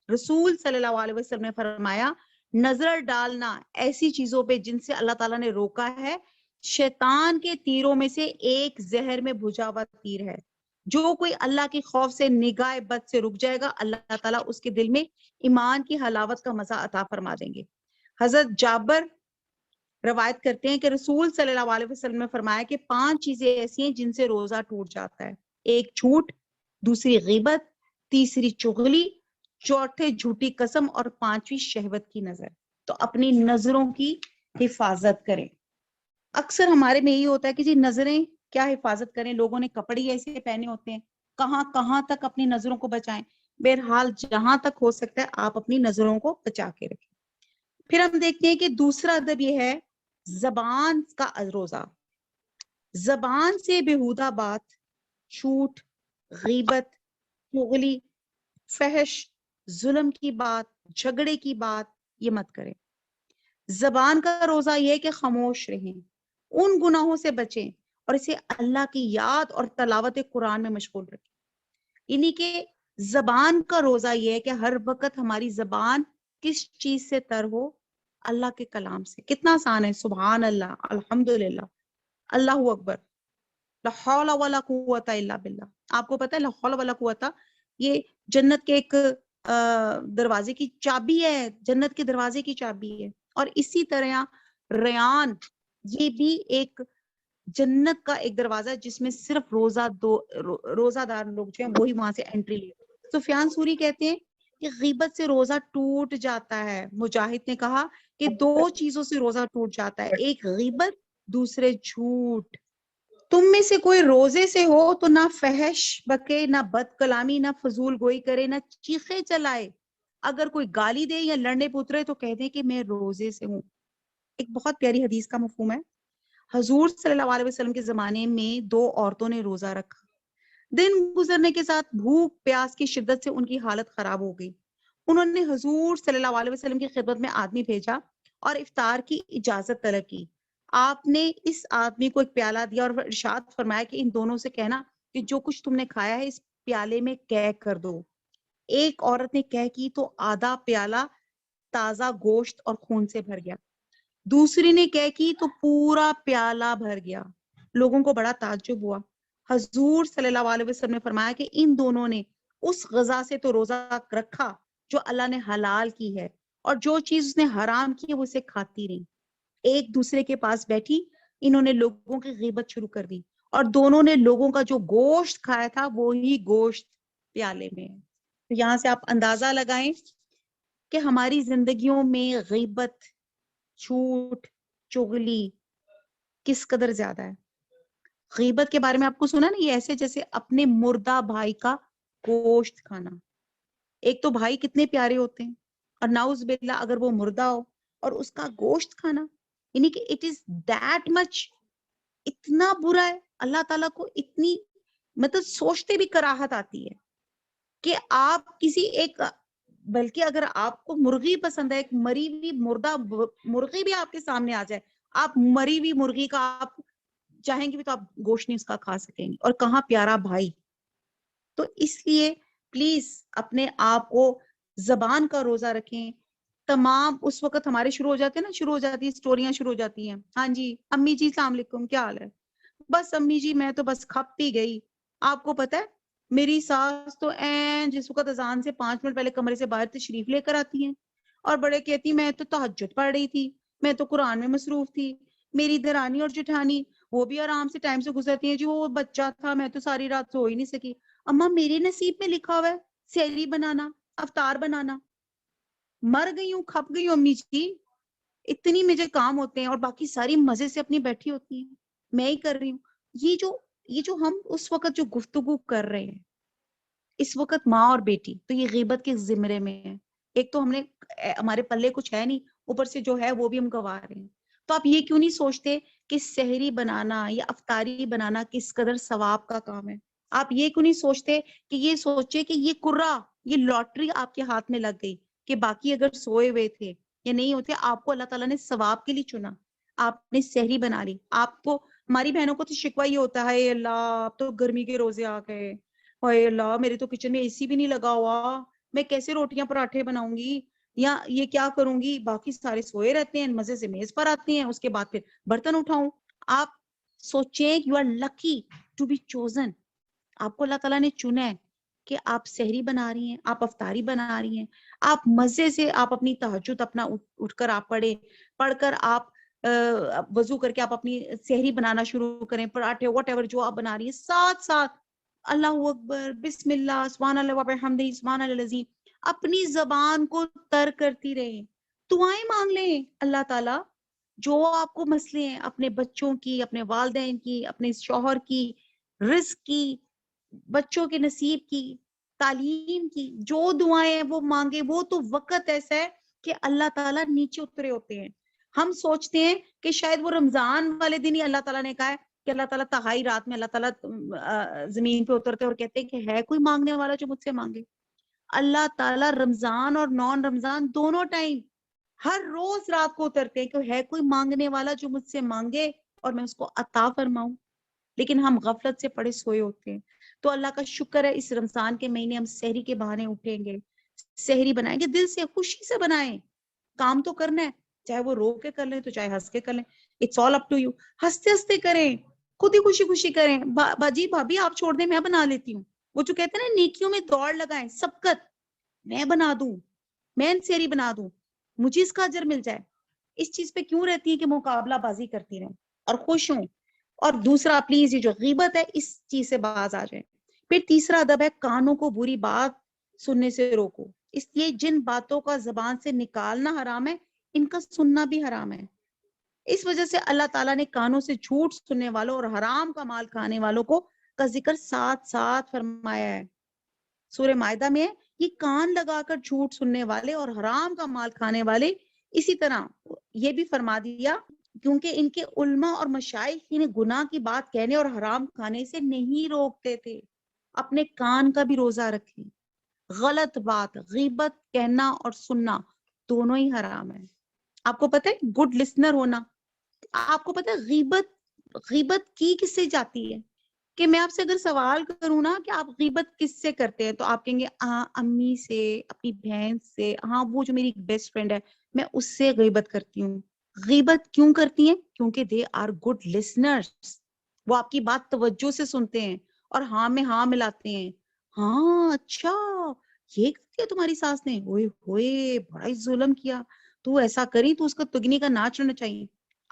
A: رسول صلی اللہ علیہ وسلم نے فرمایا نظر ڈالنا ایسی چیزوں پہ جن سے اللہ تعالیٰ نے روکا ہے، شیطان کے تیروں میں سے ایک زہر میں بھجا ہوا تیر ہے۔ جو کوئی اللہ کے خوف سے نگاہ بد سے رک جائے گا، اللہ تعالیٰ اس کے دل میں ایمان کی حلاوت کا مزہ عطا فرما دیں گے۔ حضرت جابر روایت کرتے ہیں کہ رسول صلی اللہ علیہ وسلم نے فرمایا کہ 5 چیزیں ایسی ہیں جن سے روزہ ٹوٹ جاتا ہے۔ ایک جھوٹ، دوسری غیبت، تیسری چغلی، چوتھے جھوٹی قسم، اور 5ویں شہوت کی نظر۔ تو اپنی نظروں کی حفاظت کریں۔ اکثر ہمارے میں یہی ہوتا ہے کہ جی نظریں کیا حفاظت کریں، لوگوں نے کپڑے ایسے پہنے ہوتے ہیں، کہاں تک اپنی نظروں کو بچائیں۔ بہرحال جہاں تک ہو سکتا ہے آپ اپنی نظروں کو بچا کے رکھیں۔ پھر ہم دیکھتے ہیں کہ دوسرا ادب یہ ہے زبان کا روزہ۔ زبان سے بےہودہ بات، جھوٹ، غیبت، چغلی، فحش، ظلم کی بات، جھگڑے کی بات یہ مت کریں۔ زبان کا روزہ یہ ہے کہ خاموش رہیں، ان گناہوں سے بچیں اور اسے اللہ کی یاد اور تلاوت قرآن میں مشغول رکھیں۔ یعنی کہ زبان کا روزہ یہ ہے کہ ہر وقت ہماری زبان کس چیز سے تر ہو؟ اللہ کے کلام سے۔ کتنا آسان ہے، سبحان اللہ، الحمدللہ، اللہ اکبر، لا حول ولا قوت الا باللہ۔ آپ کو پتہ ہے لا حول ولا قوت یہ جنت کے ایک دروازے کی چابی ہے، جنت کے دروازے کی چابی ہے۔ اور اسی طرح ریان یہ بھی ایک جنت کا ایک دروازہ ہے جس میں صرف روزہ دار لوگ جو ہیں وہی وہاں سے انٹری لے۔ سفیان سوری کہتے ہیں کہ غیبت سے روزہ ٹوٹ جاتا ہے۔ مجاہد نے کہا کہ 2 چیزوں سے روزہ ٹوٹ جاتا ہے، ایک غیبت، دوسرے جھوٹ۔ تم میں سے کوئی روزے سے ہو تو نہ فحش بکے، نہ بد کلامی، نہ فضول گوئی کرے، نہ چیخے چلائے۔ اگر کوئی گالی دے یا لڑنے پہ اترے تو کہہ دے کہ میں روزے سے ہوں۔ ایک بہت پیاری حدیث کا مفہوم ہے۔ حضور صلی اللہ علیہ وسلم کے زمانے میں 2 عورتوں نے روزہ رکھا۔ دن گزرنے کے ساتھ بھوک پیاس کی شدت سے ان کی حالت خراب ہو گئی۔ انہوں نے حضور صلی اللہ علیہ وسلم کی خدمت میں آدمی بھیجا اور افطار کی اجازت طلب کی۔ آپ نے اس آدمی کو ایک پیالہ دیا اور ارشاد فرمایا کہ ان دونوں سے کہنا کہ جو کچھ تم نے کھایا ہے اس پیالے میں قے کر دو۔ ایک عورت نے قے کی تو آدھا پیالہ تازہ گوشت اور خون سے بھر گیا، دوسری نے قے کی تو پورا پیالہ بھر گیا۔ لوگوں کو بڑا تعجب ہوا۔ حضور صلی اللہ علیہ وسلم نے فرمایا کہ ان دونوں نے اس غذا سے تو روزہ رکھا جو اللہ نے حلال کی ہے، اور جو چیز اس نے حرام کی ہے وہ اسے کھاتی رہی۔ ایک دوسرے کے پاس بیٹھی انہوں نے لوگوں کی غیبت شروع کر دی، اور دونوں نے لوگوں کا جو گوشت کھایا تھا وہی گوشت پیالے میں ہے۔ تو یہاں سے آپ اندازہ لگائیں کہ ہماری زندگیوں میں غیبت، جھوٹ، چغلی کس قدر زیادہ ہے۔ غیبت کے بارے میں آپ کو سنا نا، یہ ایسے جیسے اپنے مردہ بھائی کا گوشت کھانا. ایک تو بھائی کتنے پیارے ہوتے ہیں، اور ناؤز باللہ اگر وہ مردہ ہو اور اس کا گوشت کھانا، یعنی کہ اٹ از دیٹ مچ، اتنا برا ہے. اللہ تعالیٰ کو اتنی مطلب سوچتے بھی کراہت آتی ہے کہ آپ کسی ایک، بلکہ اگر آپ کو مرغی پسند ہے، ایک مری ہوئی مردہ مرغی بھی آپ کے سامنے آ جائے، آپ مری ہوئی مرغی کا آپ چاہیں گے بھی تو آپ گوشت نہیں اس کا کھا سکیں گے، اور کہاں پیارا بھائی. تو اس لیے پلیز اپنے آپ کو زبان کا روزہ رکھیں. تمام اس وقت ہمارے شروع ہو جاتے ہیں نا، شروع ہو جاتی ہیں اسٹوریاں، شروع ہو جاتی ہیں. ہاں جی امی جی السلام علیکم، کیا حال ہے؟ بس امی جی میں تو بس کھپتی گئی. آپ کو پتا ہے میری ساس تو جس وقت اذان سے 5 منٹ پہلے کمرے سے باہر تشریف لے کر آتی ہیں اور بڑے کہتی میں تو تہجد پڑھ رہی تھی، میں تو قرآن میں مصروف تھی. میری درانی اور جٹھانی وہ بھی آرام سے ٹائم سے گزرتی ہیں جی، وہ بچہ تھا میں تو ساری رات سو ہی نہیں سکی. اما میرے نصیب میں لکھا ہوا ہے سحری بنانا، افطار بنانا. مر گئی ہوں، کھپ گئی ہوں امی جی، اتنی مجھے کام ہوتے ہیں اور باقی ساری مزے سے اپنی بیٹھی ہوتی ہیں، میں ہی کر رہی ہوں. یہ جو ہم اس وقت جو گفتگو کر رہے ہیں اس وقت ماں اور بیٹی، تو یہ غیبت کے زمرے میں ہے. ایک تو ہم نے ہمارے پلے کچھ ہے نہیں، اوپر سے جو ہے وہ بھی ہم گوا رہے ہیں. تو آپ یہ کیوں نہیں سوچتے کہ سحری بنانا یا افطاری بنانا کس قدر ثواب کا کام ہے؟ آپ یہ کیوں نہیں سوچتے کہ یہ سوچے کہ یہ کرا، یہ لاٹری آپ کے ہاتھ میں لگ گئی کہ باقی اگر سوئے ہوئے تھے یا نہیں ہوتے، آپ کو اللہ تعالیٰ نے ثواب کے لیے چنا، آپ نے سحری بنا لی. آپ کو، ہماری بہنوں کو تو شکوہ یہ ہوتا ہے اللہ اب تو گرمی کے روزے آ گئے، اوے اللہ میرے تو کچن میں اے سی بھی نہیں لگا ہوا، میں کیسے روٹیاں پراٹھے بناؤں گی یا یہ کیا کروں گی. باقی سارے سوئے رہتے ہیں، مزے سے میز پر آتے ہیں، اس کے بعد پھر برتن اٹھاؤں. آپ سوچیں you are lucky to be chosen. آپ کو اللہ تعالیٰ نے چنا ہے کہ آپ سحری بنا رہی ہیں، آپ افطاری بنا رہی ہیں، آپ مزے سے آپ اپنی تہجد اپنا اٹھ کر آپ پڑھ کر آپ وضو کر کے آپ اپنی سحری بنانا شروع کریں، پراٹھے واٹ ایور جو آپ بنا رہی ہیں، ساتھ ساتھ اللہ اکبر، بسم اللہ، سبحان اللہ وبحمدہ، سبحان اللہ العظیم، اپنی زبان کو تر کرتی رہیں. دعائیں مانگ لیں اللہ تعالیٰ جو آپ کو مسئلے ہیں، اپنے بچوں کی، اپنے والدین کی، اپنے شوہر کی، رزق کی، بچوں کے نصیب کی، تعلیم کی، جو دعائیں ہیں وہ مانگے. وہ تو وقت ایسا ہے کہ اللہ تعالیٰ نیچے اترے ہوتے ہیں. ہم سوچتے ہیں کہ شاید وہ رمضان والے دن ہی اللہ تعالیٰ نے کہا ہے کہ اللہ تعالیٰ تہائی رات میں اللہ تعالیٰ زمین پہ اترتے اور کہتے ہیں کہ ہے کوئی مانگنے والا جو مجھ سے مانگے. اللہ تعالیٰ رمضان اور نان رمضان دونوں ٹائم ہر روز رات کو اترتے ہیں کہ ہے کوئی مانگنے والا جو مجھ سے مانگے اور میں اس کو عطا فرماؤں. لیکن ہم غفلت سے پڑے سوئے ہوتے ہیں. تو اللہ کا شکر ہے اس رمضان کے مہینے ہم سحری کے بہانے اٹھیں گے، سحری بنائیں گے، دل سے خوشی سے بنائیں. کام تو کرنا ہے، چاہے وہ رو کے کر لیں تو چاہے ہنس کے کر لیں، it's all up to you. ہنستے ہنستے کریں، خود ہی خوشی خوشی کریں. باجی بھابھی آپ چھوڑ دیں میں بنا لیتی ہوں. وہ جو کہتے ہیں نا نیکیوں میں دوڑ لگائیں، سبقت میں بنا دوں، میں سحری بنا دوں، مجھے اس کا اجر مل جائے. اس چیز پہ کیوں رہتی ہے کہ مقابلہ بازی کرتی رہیں اور خوش ہوں. اور دوسرا پلیز یہ جو غیبت ہے اس چیز سے باز آ جائیں. پھر تیسرا ادب ہے کانوں کو بری بات سننے سے روکو. اس لیے جن باتوں کا زبان سے نکالنا حرام ہے ان کا سننا بھی حرام ہے. اس وجہ سے اللہ تعالیٰ نے کانوں سے جھوٹ سننے والوں اور حرام کا مال کھانے والوں کو کا ذکر ساتھ ساتھ فرمایا ہے. سورہ مائدہ میں یہ کان لگا کر جھوٹ سننے والے اور حرام کا مال کھانے والے. اسی طرح یہ بھی فرما دیا کیونکہ ان کے علماء اور مشائخ انہیں گناہ کی بات کہنے اور حرام کھانے سے نہیں روکتے تھے. اپنے کان کا بھی روزہ رکھیں. غلط بات، غیبت کہنا اور سننا دونوں ہی حرام ہے. آپ کو پتہ ہے گڈ لسنر ہونا، آپ کو پتہ ہے غیبت کی کس سے جاتی ہے؟ کہ میں آپ سے اگر سوال کروں نا کہ آپ غیبت کس سے کرتے ہیں تو آپ کہیں گے امی سے، اپنی بہن سے، ہاں وہ جو میری بیسٹ فرینڈ ہے میں اس سے غیبت کرتی ہوں. غیبت کیوں کرتی ہیں؟ کیونکہ دے آر گڈ لسنرز. وہ آپ کی بات توجہ سے سنتے ہیں اور ہاں میں ہاں ملاتے ہیں. ہاں اچھا یہ کیا تمہاری ساس نے، ہوئے ہوئے بڑا ہی ظلم کیا، تو ایسا کری تو اس کا تگنی کا ناچ ہونا چاہیے.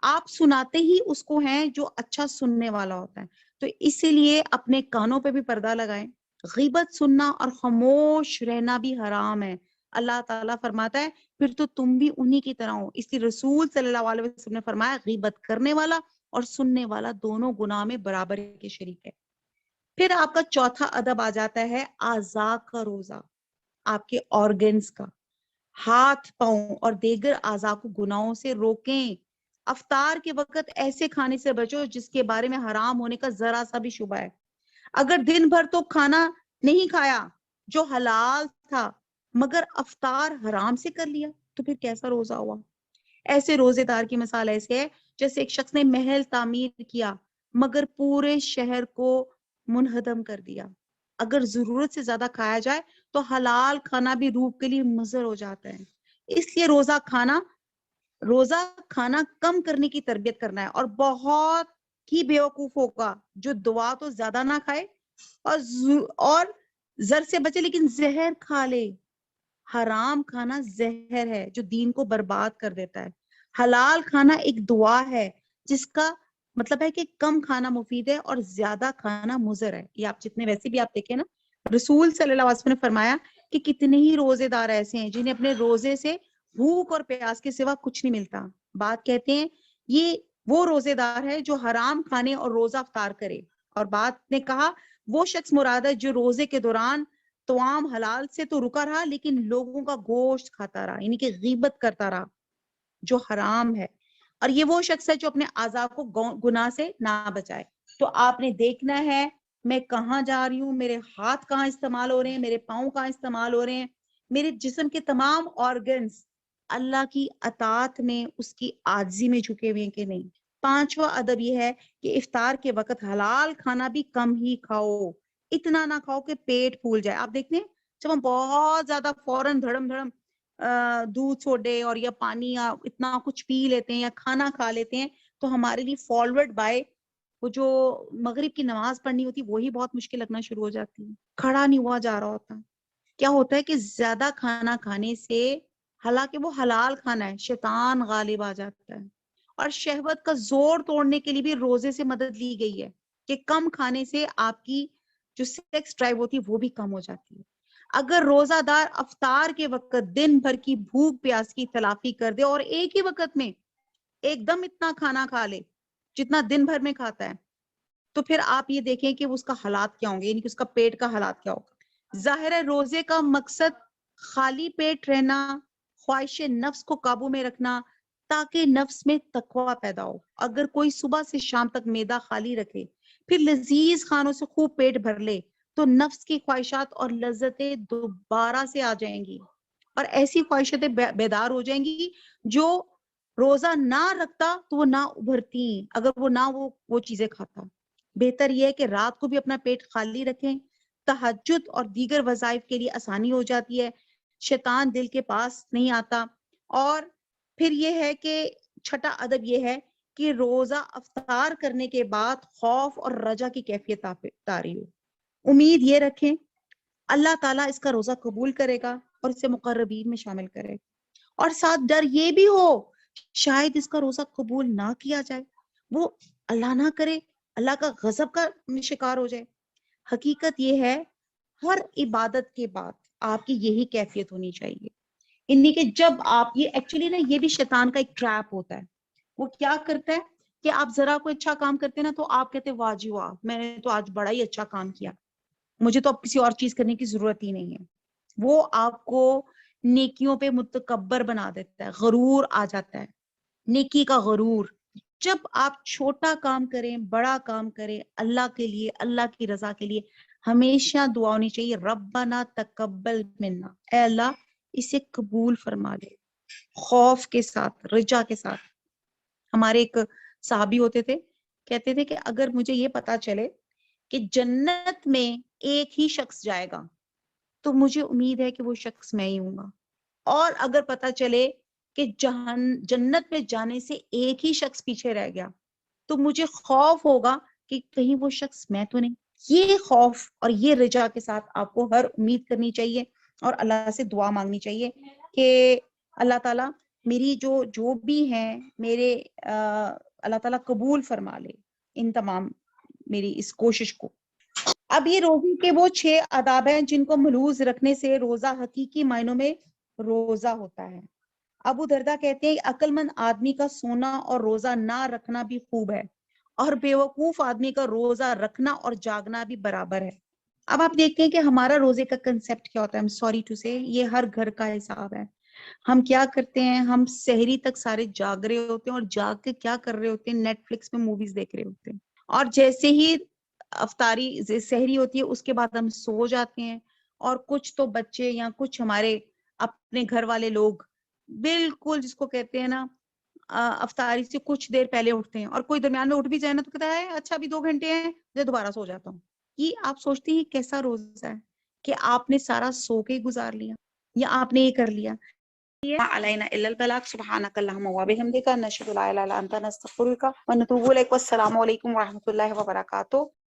A: آپ سناتے ہی اس کو ہیں جو اچھا سننے والا ہوتا ہے. تو اسی لیے اپنے کانوں پہ بھی پردہ لگائیں. غیبت سننا اور خاموش رہنا بھی حرام ہے. اللہ تعالیٰ فرماتا ہے پھر تو تم بھی انہی کی طرح ہو. اس لیے رسول صلی اللہ علیہ وسلم نے فرمایا غیبت کرنے والا اور سننے والا دونوں گناہ میں برابر کے شریک ہے۔ پھر آپ کا چوتھا ادب آ جاتا ہے اعضاء کا روزہ، آپ کے آرگنز کا۔ ہاتھ پاؤں اور دیگر اعضاء کو گناہوں سے روکیں۔ افطار کے وقت ایسے کھانے سے بچو جس کے بارے میں حرام ہونے کا ذرا سا بھی شبہ ہے۔ اگر دن بھر تو کھانا نہیں کھایا جو حلال تھا مگر افطار حرام سے کر لیا تو پھر کیسا روزہ ہوا؟ ایسے روزے دار کی مثال ایسے ہے جیسے ایک شخص نے محل تعمیر کیا مگر پورے شہر کو منہدم کر دیا۔ اگر ضرورت سے زیادہ کھایا جائے تو حلال کھانا بھی روح کے لیے مضر ہو جاتا ہے۔ اس لیے روزہ کھانا کم کرنے کی تربیت کرنا ہے، اور بہت ہی بیوقوف ہوگا جو دعا تو زیادہ نہ کھائے اور زر سے بچے لیکن زہر کھا لے۔ حرام کھانا زہر ہے جو دین کو برباد کر دیتا ہے۔ حلال کھانا ایک دعا ہے جس کا مطلب ہے کہ کم کھانا مفید ہے اور زیادہ کھانا مضر ہے۔ یہ آپ جتنے ویسے بھی آپ دیکھیں نا، رسول صلی اللہ علیہ وسلم نے فرمایا کہ کتنے ہی روزے دار ایسے ہیں جنہیں اپنے روزے سے بھوک اور پیاس کے سوا کچھ نہیں ملتا۔ بات کہتے ہیں یہ وہ روزے دار ہے جو حرام کھانے اور روزہ افطار کرے، اور بات نے کہا وہ شخص مراد ہے جو روزے کے دوران توام حلال سے تو رکا رہا لیکن لوگوں کا گوشت کھاتا رہا، یعنی کہ غیبت کرتا رہا جو حرام ہے۔ اور یہ وہ شخص ہے جو اپنے اعضاء کو گناہ سے نہ بچائے۔ تو آپ نے دیکھنا ہے میں کہاں جا رہی ہوں، میرے ہاتھ کہاں استعمال ہو رہے ہیں، میرے پاؤں کہاں استعمال ہو رہے ہیں، میرے جسم کے تمام آرگنز اللہ کی اطاعت میں، اس کی عاجزی میں جھکے ہوئے ہیں کہ نہیں۔ پانچواں ادب یہ ہے کہ افطار کے وقت حلال کھانا بھی کم ہی کھاؤ، اتنا نہ کھاؤ کہ پیٹ پھول جائے۔ آپ دیکھتے ہیں جب ہم بہت زیادہ فوراً دھڑم دھڑم دودھ سوڈے اور یا پانی یا اتنا کچھ پی لیتے ہیں یا کھانا کھا لیتے ہیں تو ہمارے لیے فارورڈ بائی وہ جو مغرب کی نماز پڑھنی ہوتی وہی بہت مشکل لگنا شروع ہو جاتی ہے، کھڑا نہیں ہوا جا رہا ہوتا۔ کیا ہوتا ہے کہ زیادہ کھانا کھانے سے، حالانکہ وہ حلال کھانا ہے، شیطان غالب آ جاتا ہے، اور شہوت کا زور توڑنے کے لیے بھی روزے سے مدد لی گئی ہے کہ کم کھانے سے آپ کی جو سیکس ڈرائیو ہوتی ہے وہ بھی کم ہو جاتی ہے۔ اگر روزہ دار افطار کے وقت دن بھر کی بھوک پیاس کی تلافی کر دے اور ایک ہی وقت میں ایک دم اتنا کھانا کھا لے جتنا دن بھر میں کھاتا ہے تو پھر آپ یہ دیکھیں کہ اس کا حالات کیا ہوں گے، یعنی کہ اس کا پیٹ کا حالات کیا ہوگا۔ ظاہر ہے روزے کا مقصد خالی پیٹ رہنا، خواہش نفس کو قابو میں رکھنا تاکہ نفس میں تقوی پیدا ہو۔ اگر کوئی صبح سے شام تک معدہ خالی رکھے پھر لذیذ کھانوں سے خوب پیٹ بھر لے تو نفس کی خواہشات اور لذتیں دوبارہ سے آ جائیں گی اور ایسی خواہشتیں بیدار ہو جائیں گی جو روزہ نہ رکھتا تو وہ نہ ابھرتی اگر وہ نہ وہ چیزیں کھاتا۔ بہتر یہ ہے کہ رات کو بھی اپنا پیٹ خالی رکھیں، تہجد اور دیگر وظائف کے لیے آسانی ہو جاتی ہے، شیطان دل کے پاس نہیں آتا۔ اور پھر یہ ہے کہ چھٹا ادب یہ ہے کہ روزہ افطار کرنے کے بعد خوف اور رجا کی کیفیت طاری ہو۔ امید یہ رکھیں اللہ تعالیٰ اس کا روزہ قبول کرے گا اور اسے مقربین میں شامل کرے گا، اور ساتھ ڈر یہ بھی ہو شاید اس کا روزہ قبول نہ کیا جائے، وہ اللہ نہ کرے اللہ کا غضب کا شکار ہو جائے۔ حقیقت یہ ہے ہر عبادت کے بعد آپ کی یہی کیفیت ہونی چاہیے، یعنی کہ جب آپ یہ ایکچولی نا یہ بھی شیطان کا ایک ٹریپ ہوتا ہے، وہ کیا کرتا ہے کہ آپ ذرا کوئی اچھا کام کرتے ہیں نا تو آپ کہتے ہیں واہ جی واہ میں نے تو آج بڑا ہی اچھا کام کیا، مجھے تو اب کسی اور چیز کرنے کی ضرورت ہی نہیں ہے۔ وہ آپ کو نیکیوں پہ متکبر بنا دیتا ہے، غرور آ جاتا ہے، نیکی کا غرور۔ جب آپ چھوٹا کام کریں بڑا کام کریں اللہ کے لیے، اللہ کی رضا کے لیے، ہمیشہ دعا ہونی چاہیے ربنا تقبل منا، اے اللہ اسے قبول فرما لے، خوف کے ساتھ رجا کے ساتھ۔ ہمارے ایک صحابی ہوتے تھے، کہتے تھے کہ اگر مجھے یہ پتا چلے کہ جنت میں ایک ہی شخص جائے گا تو مجھے امید ہے کہ وہ شخص میں ہی ہوں گا، اور اگر پتا چلے کہ جنت میں جانے سے ایک ہی شخص پیچھے رہ گیا تو مجھے خوف ہوگا کہ کہیں وہ شخص میں تو نہیں۔ یہ خوف اور یہ رجا کے ساتھ آپ کو ہر امید کرنی چاہیے اور اللہ سے دعا مانگنی چاہیے کہ اللہ تعالیٰ میری جو بھی ہیں میرے اللہ تعالیٰ قبول فرما لے ان تمام میری اس کوشش کو۔ اب یہ روزے کے وہ 6 آداب ہیں جن کو ملحوظ رکھنے سے روزہ حقیقی معنوں میں روزہ ہوتا ہے۔ ابو دردہ کہتے ہیں عقل مند آدمی کا سونا اور روزہ نہ رکھنا بھی خوب ہے، اور بیوقوف آدمی کا روزہ رکھنا اور جاگنا بھی برابر ہے۔ اب آپ دیکھتے ہیں کہ ہمارا روزے کا کنسیپٹ کیا ہوتا ہے، سوری ٹو سے یہ ہر گھر کا حساب ہے۔ ہم کیا کرتے ہیں، ہم سحری تک سارے جاگ رہے ہوتے ہیں اور جاگ کے کیا کر رہے ہوتے ہیں، نیٹ فلکس میں موویز دیکھ رہے ہوتے ہیں، اور جیسے ہی افطاری سحری ہوتی ہے اس کے بعد ہم سو جاتے ہیں۔ اور کچھ تو بچے یا کچھ ہمارے اپنے گھر والے لوگ بالکل جس کو کہتے ہیں نا افطاری سے کچھ دیر پہلے اٹھتے ہیں، اور کوئی درمیان میں اٹھ بھی جائے نا تو کہتا ہے اچھا ابھی 2 گھنٹے ہیں میں دوبارہ سو جاتا ہوں۔ یہ آپ سوچتے ہیں کیسا روزہ ہے کہ آپ نے سارا سو کے گزار لیا یا آپ نے یہ کر لیا۔ علینا الا البلاغ، سبحانک اللہم و بحمدک، نشہد لا الہ الا انت، نستغفرک و نتوب الیک۔ والسلام علیکم ورحمۃ اللہ وبرکاتہ۔